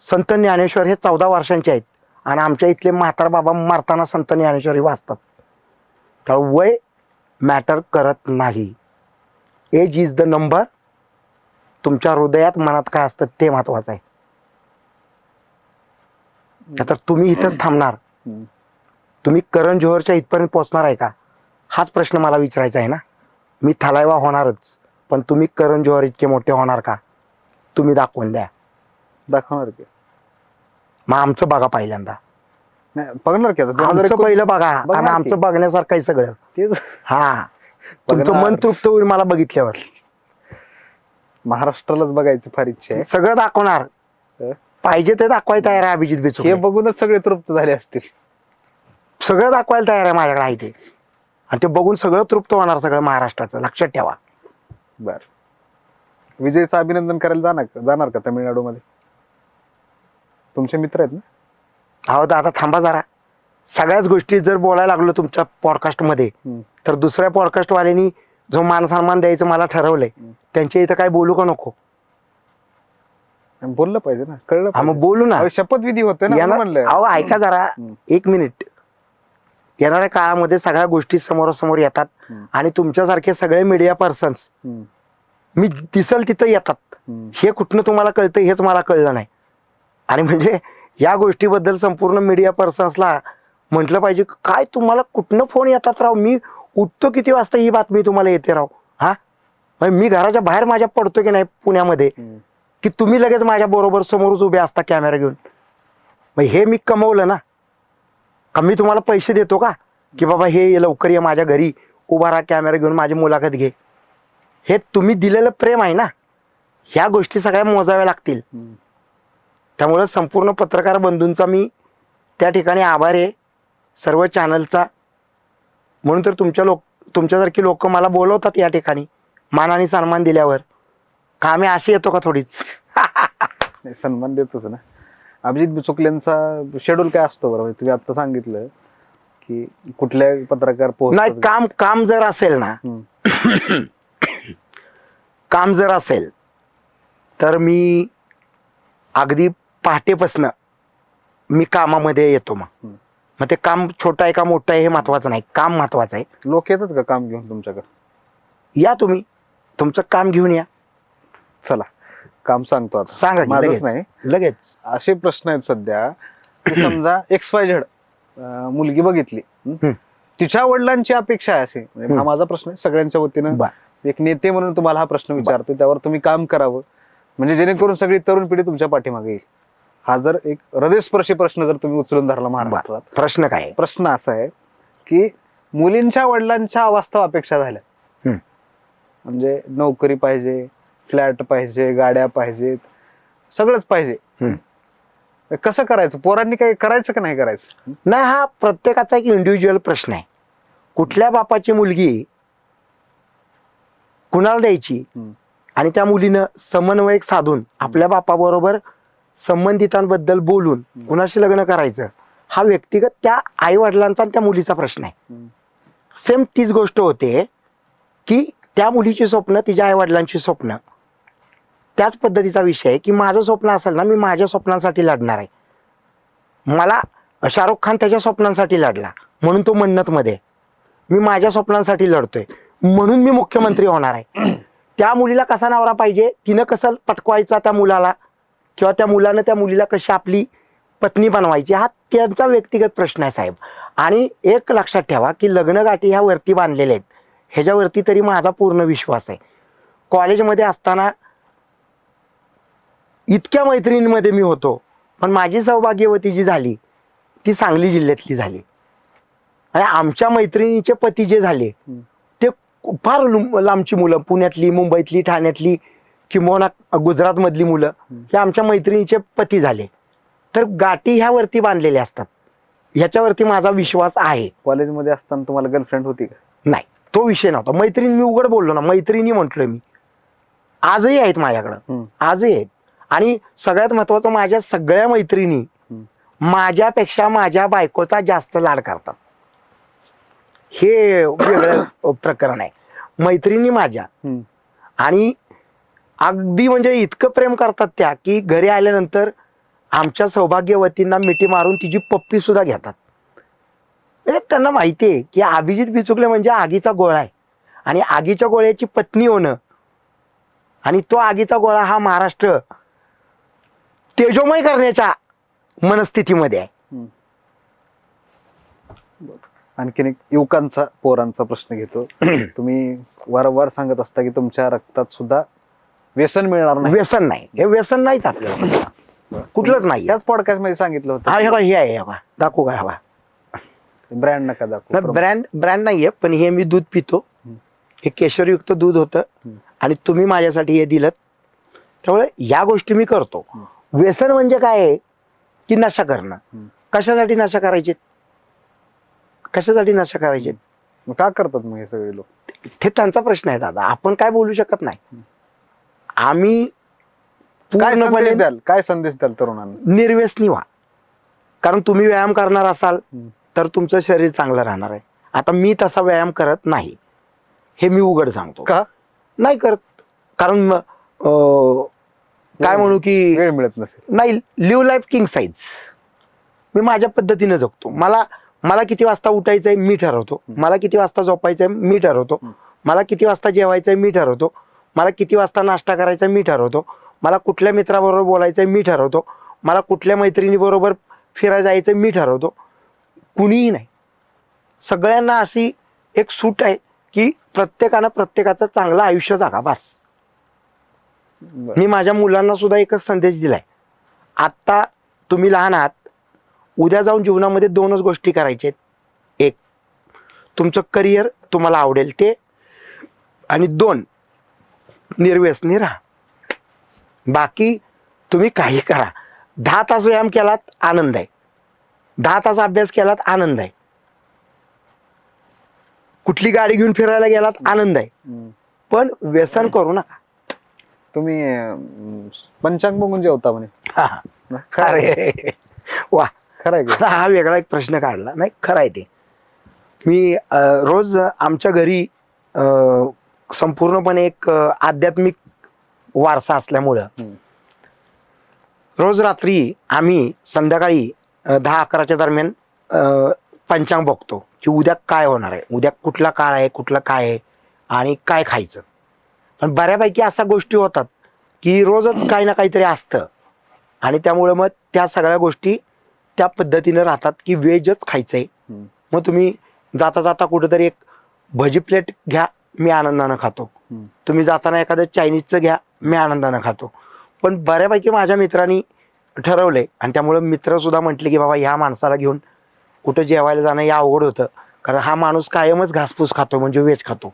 संत ज्ञानेश्वर हे 14 वर्षांचे आहेत आणि आमच्या इथले म्हातार बाबा मारताना संत ज्ञानेश्वरी वाचतात. त्यामुळे वय मॅटर करत नाही. Age is the number. तुमच्या हृदयात मनात काय असतं ते महत्वाचं आहे. तर तुम्ही इथंच थांबणार, तुम्ही करण जोहरच्या इथपर्यंत पोहोचणार आहे का, हाच प्रश्न मला विचारायचा आहे ना. मी थलायवा होणारच, पण तुम्ही करण जोहर इतके मोठे होणार का, तुम्ही दाखवून द्या. दाखवणार की मग आमचं बघा पहिल्यांदा. नाही बघणार की आता आमचं पहिलं बघा बघणार आणि की. आमचं बघण्यासारखं आहे सगळं. तेच हा, तुमचं बघणार. मन तृप्त होईल मला बघितल्यावर. महाराष्ट्रालाच बघायची फार इच्छा आहे. सगळं दाखवणार, पाहिजे ते दाखवायला तयार आहे अभिजित हे बिचुकले. बघूनच सगळे तृप्त झाले असतील. सगळं दाखवायला तयार आहे माझ्याकडे आहे ते, आणि ते बघून सगळं तृप्त होणार सगळं महाराष्ट्राचं. लक्षात ठेवा. बर, विजयचं अभिनंदन करायला जाणार का तमिळनाडूमध्ये? तुमचे मित्र आहेत ना? अहो दादा थांबा जरा. सगळ्याच गोष्टी जर बोलायला लागलो तुमच्या पॉडकास्ट मध्ये, तर दुसऱ्या पॉडकास्ट वाल्यांनी जो मान सन्मान द्यायचं मला ठरवलंय, त्यांच्या इथं काय बोलू का नको? बोललं पाहिजे ना, कळलं हा, मग पाहिजे. बोलू ना. अहो, शपथविधी होते ना म्हणून म्हणलं. अहो ऐका जरा, 1 मिनिट. येणाऱ्या काळामध्ये सगळ्या गोष्टी समोरासमोर येतात आणि तुमच्यासारखे सगळे मीडिया पर्सन्स मी दिसल तिथं येतात. हे कुठनं तुम्हाला कळतं हेच मला कळलं नाही. आणि म्हणजे या गोष्टीबद्दल संपूर्ण मीडिया पर्सन्सला म्हटलं पाहिजे, काय तुम्हाला कुठनं फोन येतात राव, मी उठतो किती वाजता ही बातमी तुम्हाला येते राव. हा, मी घराच्या बाहेर माझ्या पडतो की नाही पुण्यामध्ये, की तुम्ही लगेच माझ्या बरोबर समोरच उभे असता कॅमेरा घेऊन. मग हे मी कमवलं ना, का मी तुम्हाला पैसे देतो का की बाबा हे लवकर ये माझ्या घरी उभा राहा कॅमेरा घेऊन माझी मुलाखत घे. हे तुम्ही दिलेलं प्रेम आहे ना. ह्या गोष्टी सगळ्या मोजाव्या लागतील. त्यामुळे संपूर्ण पत्रकार बंधूंचा मी त्या ठिकाणी आभार आहे, सर्व चॅनलचा. म्हणून तर तुमच्यासारखी लोक मला बोलवतात या ठिकाणी मान आणि सन्मान दिल्यावर. का आम्ही अशी येतो का थोडीच? नाही, सन्मान देतोच ना. अभिजित बिचुकलेंचा शेड्यूल काय असतो बरोबर? तुम्ही आता सांगितलं की कुठल्या पत्रकार नाही, काम जर असेल ना, काम जर असेल तर मी अगदी पहाटेपासनं मी कामामध्ये येतो. मग ते काम छोटं आहे का मोठं आहे हे महत्वाचं नाही, काम महत्वाचं आहे. लोक येतात का काम घेऊन तुमच्याकडे? या तुम्ही तुमचं काम घेऊन या. चला, काम सांगतो आता. सांगा की माझंच लगेच. नाही, लगेच असे प्रश्न आहेत सध्या की समजा XYZ मुलगी बघितली, तिच्या वडिलांची अपेक्षा आहे असे, म्हणजे हा माझा प्रश्न आहे सगळ्यांच्या वतीनं. एक नेते म्हणून तुम्हाला हा प्रश्न विचारतो, त्यावर तुम्ही काम करावं म्हणजे जेणेकरून सगळी तरुण पिढी तुमच्या पाठीमागे येईल. हा जर एक हृदयस्पर्शी प्रश्न जर तुम्ही उचलून धरला महाराष्ट्रात, प्रश्न काय आहे? प्रश्न असा आहे की मुलींच्या वडिलांच्या अवास्तव अपेक्षा झाल्या. म्हणजे नोकरी पाहिजे, फ्लॅट पाहिजे, गाड्या पाहिजेत, सगळंच पाहिजे. कसं करायचं? पोरांनी काय करायचं का नाही करायचं? नाही, हा प्रत्येकाचा एक इंडिव्हिज्युअल प्रश्न आहे. कुठल्या बापाची मुलगी कुणाला द्यायची आणि त्या मुलीनं समन्वयक साधून आपल्या बापाबरोबर संबंधितांबद्दल बोलून कुणाशी लग्न करायचं, हा व्यक्तिगत त्या आई वडिलांचा आणि त्या मुलीचा प्रश्न आहे. सेम तीच गोष्ट होते की त्या मुलीची स्वप्न, तिच्या आई वडिलांची स्वप्न, त्याच पद्धतीचा विषय आहे की माझं स्वप्न असेल ना, मी माझ्या स्वप्नांसाठी लढणार आहे. मला शाहरुख खान त्याच्या स्वप्नांसाठी लढला म्हणून तो मन्नतमध्ये, मी माझ्या स्वप्नांसाठी लढतोय म्हणून मी मुख्यमंत्री होणार आहे. त्या मुलीला कसा नवरा पाहिजे, तिनं कसं पटकवायचा त्या मुलाला, किंवा त्या मुलानं त्या मुलीला कशी आपली पत्नी बनवायची, हा त्यांचा व्यक्तिगत प्रश्न आहे साहेब. आणि एक लक्षात ठेवा की लग्नगाठी ह्या वरती बांधलेल्या आहेत, ह्याच्यावरती तरी माझा पूर्ण विश्वास आहे. कॉलेजमध्ये असताना इतक्या मैत्रिणींमध्ये मी होतो, पण माझी सौभाग्यवती जी झाली ती सांगली जिल्ह्यातली झाली. आणि आमच्या मैत्रिणीचे पती जे झाले ते फार लांबची मुलं, पुण्यातली, मुंबईतली, ठाण्यातली, किंवा गुजरातमधली मुलं, हे आमच्या मैत्रिणीचे पती झाले. तर गाठी ह्यावरती बांधलेल्या असतात, ह्याच्यावरती माझा विश्वास आहे. कॉलेजमध्ये असताना तुम्हाला गर्लफ्रेंड होती का? नाही, तो विषय नव्हता. मैत्रीण, मी उघड बोललो ना, मैत्रिणी म्हटलोय मी, आजही आहेत माझ्याकडं, आजही आहेत. आणि सगळ्यात महत्वाचं, माझ्या सगळ्या मैत्रिणी माझ्यापेक्षा माझ्या बायकोचा जास्त लाड करतात. हे वेगळं प्रकरण आहे. मैत्रिणी माझ्या, आणि अगदी म्हणजे इतकं प्रेम करतात त्या की घरी आल्यानंतर आमच्या सौभाग्यवतींना मिठी मारून तिची पप्पी सुद्धा घेतात. म्हणजे त्यांना माहिती आहे की अभिजित बिचुकले म्हणजे आगीचा गोळा आहे, आणि आगीच्या गोळ्याची पत्नी होणं, आणि तो आगीचा गोळा हा महाराष्ट्र तेजोमय करण्याच्या मनस्थितीमध्ये आहे. आणखीन एक युवकांचा, पोरांचा प्रश्न घेतो. तुम्ही वारंवार सांगत असता की तुमच्या रक्तात सुद्धा व्यसन मिळणार नाही. व्यसन नाही, हे व्यसन नाहीच आपल्याला, कुठलंच नाही. त्याच पॉडकास्ट मध्ये सांगितलं होतं. हा, हे बघा, हे आहे, हे बघा, दाखवू का? हवा ब्रँड नका दाखवू. ब्रँड नाहीये, पण हे मी दूध पितो, हे केशरयुक्त दूध होतं, आणि तुम्ही माझ्यासाठी हे दिलं, त्यामुळे या गोष्टी मी करतो. व्यसन म्हणजे काय आहे की नशा करणं. कशासाठी नशा करायचे, कशासाठी नशा करायचे? मग का करतात मग हे सगळे लोक? ते त्यांचा प्रश्न आहे दादा, आपण काय बोलू शकत नाही. आम्ही पूर्णपणे काय संदेश द्याल तरुणांना? निर्व्यसनी व्हा. कारण तुम्ही व्यायाम करणार असाल तर तुमचं शरीर चांगलं राहणार आहे. आता मी तसा व्यायाम करत नाही, हे मी उघड सांगतो. का नाही करत? कारण काय म्हणू की वेळ मिळत नसेल. नाही, लिव्ह लाईफ किंग साईज. मी माझ्या पद्धतीने जगतो. मला किती वाजता उठायचंय मी ठरवतो, मला किती वाजता झोपायचंय मी ठरवतो, मला किती वाजता जेवायचंय मी ठरवतो, मला किती वाजता नाश्ता करायचा मी ठरवतो, मला कुठल्या मित्राबरोबर बोलायचंय मी ठरवतो, मला कुठल्या मैत्रिणीबरोबर फिरायला जायचं मी ठरवतो. कुणीही नाही. सगळ्यांना अशी एक सूट आहे की प्रत्येकानं प्रत्येकाचं चांगलं आयुष्य जगा, बस. मी माझ्या मुलांना सुद्धा एकच संदेश दिलाय, आत्ता तुम्ही लहान आहात, उद्या जाऊन जीवनामध्ये दोनच गोष्टी करायच्या आहेत. एक, तुमचं करिअर तुम्हाला आवडेल ते, आणि दोन, निर्व्यसनी राहा. बाकी तुम्ही काही करा. 10 तास व्यायाम केलात आनंद आहे, 10 तास अभ्यास केलात आनंद आहे, कुठली गाडी घेऊन फिरायला गेलात आनंद आहे, पण व्यसन करू नका. तुम्ही पंचांग बघून जेवता म्हणे. अरे वा, खरं आहे का? हा वेगळा एक प्रश्न काढला. नाही, खरं आहे ते. मी रोज आमच्या घरी संपूर्णपणे एक आध्यात्मिक वारसा असल्यामुळं रोज रात्री आम्ही संध्याकाळी 10-11च्या दरम्यान पंचांग बघतो की उद्या काय होणार आहे, उद्या कुठला काळ आहे, कुठला काय आहे, आणि काय खायचं. पण बऱ्यापैकी अशा गोष्टी होतात की रोजच काही ना काहीतरी असतं, आणि त्यामुळं मग त्या सगळ्या गोष्टी त्या पद्धतीनं राहतात की व्हेजच खायचंय. मग तुम्ही जाता जाता कुठेतरी एक भजी प्लेट घ्या, मी आनंदानं खातो. तुम्ही जाताना एखादं चायनीजचं घ्या, मी आनंदानं खातो. पण बऱ्यापैकी माझ्या मित्रांनी ठरवलंय, आणि त्यामुळं मित्र सुद्धा म्हटले की बाबा ह्या माणसाला घेऊन कुठं जेवायला जाणं या अवघड होतं, कारण हा माणूस कायमच घासपूस खातो, म्हणजे व्हेज खातो,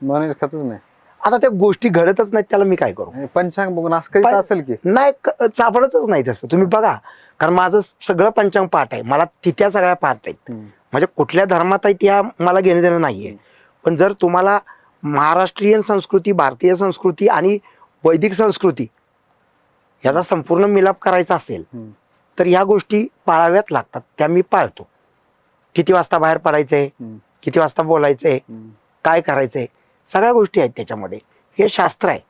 नॉनव्हेज खातच नाही. आता त्या गोष्टी घडतच नाहीत, त्याला मी काय करू? पंचांग बघून असं काही असेल की नाही, सापडतच नाही तसं. तुम्ही बघा, कारण माझं सगळं पंचांग पाठ आहे, मला तिथ्या सगळ्या पाठ आहेत. म्हणजे कुठल्या धर्मात आहेत या मला घेणं देणं नाहीये. पण जर तुम्हाला महाराष्ट्रीयन संस्कृती, भारतीय संस्कृती आणि वैदिक संस्कृती याचा संपूर्ण मिलाप करायचा असेल तर ह्या गोष्टी पाळाव्याच लागतात. त्या मी पाळतो. किती वाजता बाहेर पडायचंय, किती वाजता बोलायचंय, काय करायचंय, सगळ्या गोष्टी आहेत त्याच्यामध्ये. हे शास्त्र आहे.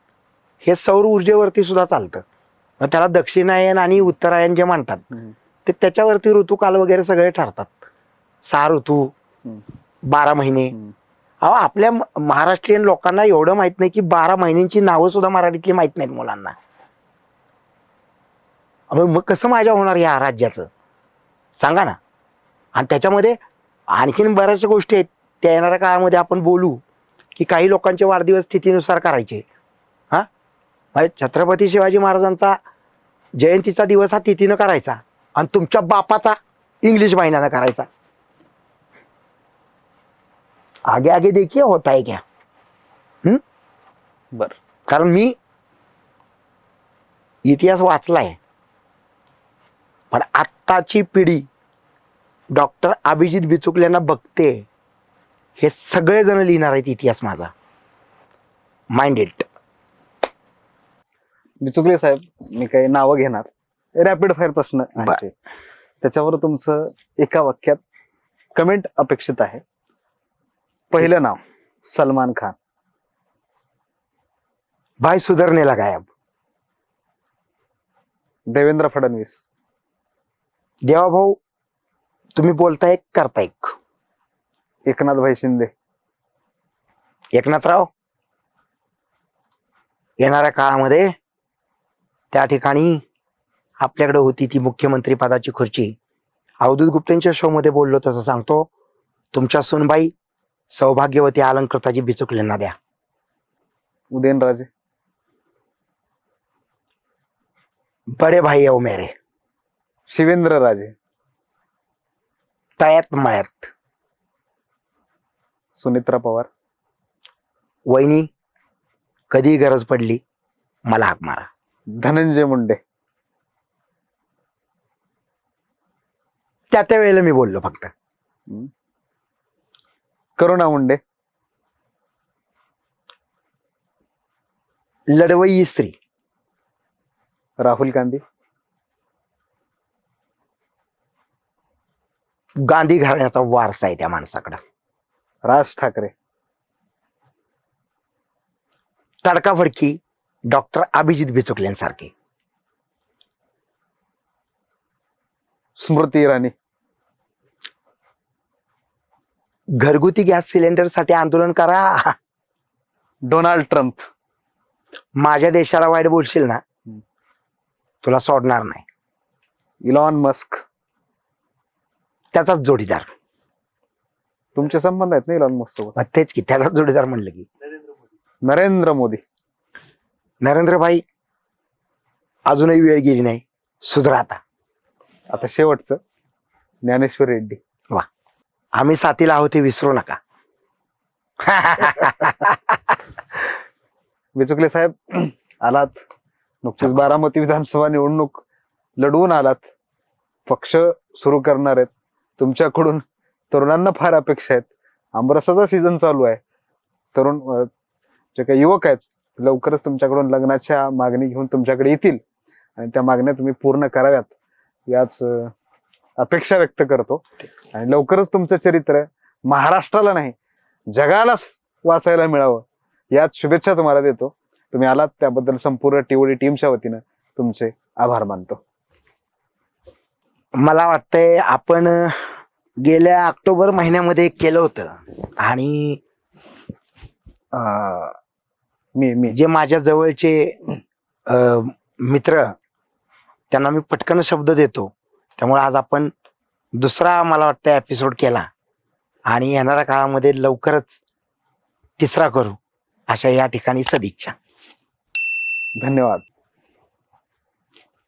हे सौर ऊर्जेवरती सुद्धा चालतं. मग त्याला दक्षिणायन आणि उत्तरायण जे म्हणतात ते त्याच्यावरती ऋतुकाल वगैरे सगळे ठरतात. 6 ऋतू, 12 महिने. अहो आपल्या महाराष्ट्रीयन लोकांना एवढं माहित नाही की 12 महिन्यांची नावं सुद्धा मराठीतली माहित नाहीत मुलांना. मग कसं माझ्या होणार या राज्याचं सांगा ना. आणि त्याच्यामध्ये आणखीन बऱ्याचशा गोष्टी आहेत त्या येणाऱ्या काळामध्ये आपण बोलू की काही लोकांचे वाढदिवस तिथीनुसार करायचे. छत्रपती शिवाजी महाराजांचा जयंतीचा दिवस हा तिथीनं करायचा आणि तुमच्या बापाचा इंग्लिश महिन्यानं करायचा. आगे आगे देखिए होता है क्या. बर. कारण मी इतिहास वाचलाय पण आत्ताची पिढी डॉक्टर अभिजित बिचुकल्यांना बघते. हे सगळे जण लिहिणार आहेत इतिहास माझा. माइंडेड. बिचुकले साहेब, मी काही नावं घेणार, रॅपिड फायर प्रश्न आहेत बर. ते. त्याच्यावर तुमचं एका वाक्यात कमेंट अपेक्षित आहे. पहिलं नाव सलमान खान. भाई सुधरने लगा है अब. देवेंद्र फडणवीस. देवा भाऊ तुम्ही बोलताय करताय. एकनाथभाई शिंदे. एकनाथराव येणाऱ्या काळामध्ये त्या ठिकाणी आपल्याकडे होती ती मुख्यमंत्री पदाची खुर्ची. अवधूत गुप्तेंच्या शो मध्ये बोललो तसं सांगतो, तुमच्या सुनबाई सौभाग्यवती अलंकृताची बिचुकल्यांना द्या. उदयनराजे. बडे भाई येऊ मेरे. शिवेंद्र राजे. तळ्यात मळ्यात. सुनित्रा पवार. वहिनी कधी गरज पडली मला हाक मारा. धनंजय मुंडे. त्या वेळेला मी बोललो फक्त. करुणा मुंडे. लढवई स्त्री. राहुल गांधी. गांधी घराण्याचा वारसा आहे त्या माणसाकडं. राज ठाकरे. तडकाफडकी डॉक्टर अभिजित बिचुकल्यांसारखे. स्मृती इराणी. घरगुती गॅस सिलेंडर साठी आंदोलन करा. Donald Trump. माझ्या देशाला वाईट बोलशील ना तुला सोडणार नाही. Elon Musk. त्याचाच जोडीदार. तुमचे संबंध आहेत ना इलॉन मस्क सोबत. मग तेच की त्याचाच जोडीदार म्हणलं की. नरेंद्र मोदी. नरेंद्र भाई अजूनही वेळ गेली नाही, सुधरा आता. आता शेवटचं ज्ञानेश्वर रेड्डी. वा, आम्ही साथीला आहोत हे विसरू नका. बिचुकले साहेब, आलात नुकतीच बारामती विधानसभा निवडणूक लढवून आलात. पक्ष सुरू करणार आहेत. तुमच्याकडून तरुणांना फार अपेक्षा आहेत. आंबरसाचा सीझन चालू आहे. तरुण जे काही युवक आहेत लवकरच तुमच्याकडून लग्नाच्या मागणी घेऊन तुमच्याकडे येतील आणि त्या मागण्या तुम्ही पूर्ण कराव्यात याच अपेक्षा व्यक्त करतो. आणि लवकरच तुमचं चरित्र महाराष्ट्राला नाही जगाला वाचायला मिळावं यात शुभेच्छा तुम्हाला देतो. तुम्ही आलात त्याबद्दल संपूर्ण टीओडी टीमच्या वतीनं तुमचे आभार मानतो. मला वाटतंय आपण गेल्या ऑक्टोबर महिन्यामध्ये केलं होतं आणि मी जे माझ्या जवळचे मित्र त्यांना मी पटकन शब्द देतो. त्यामुळे आज आपण दुसरा मला वाटतं एपिसोड केला आणि येणाऱ्या काळामध्ये लवकरच तिसरा करू अशा या ठिकाणी सदिच्छा. धन्यवाद.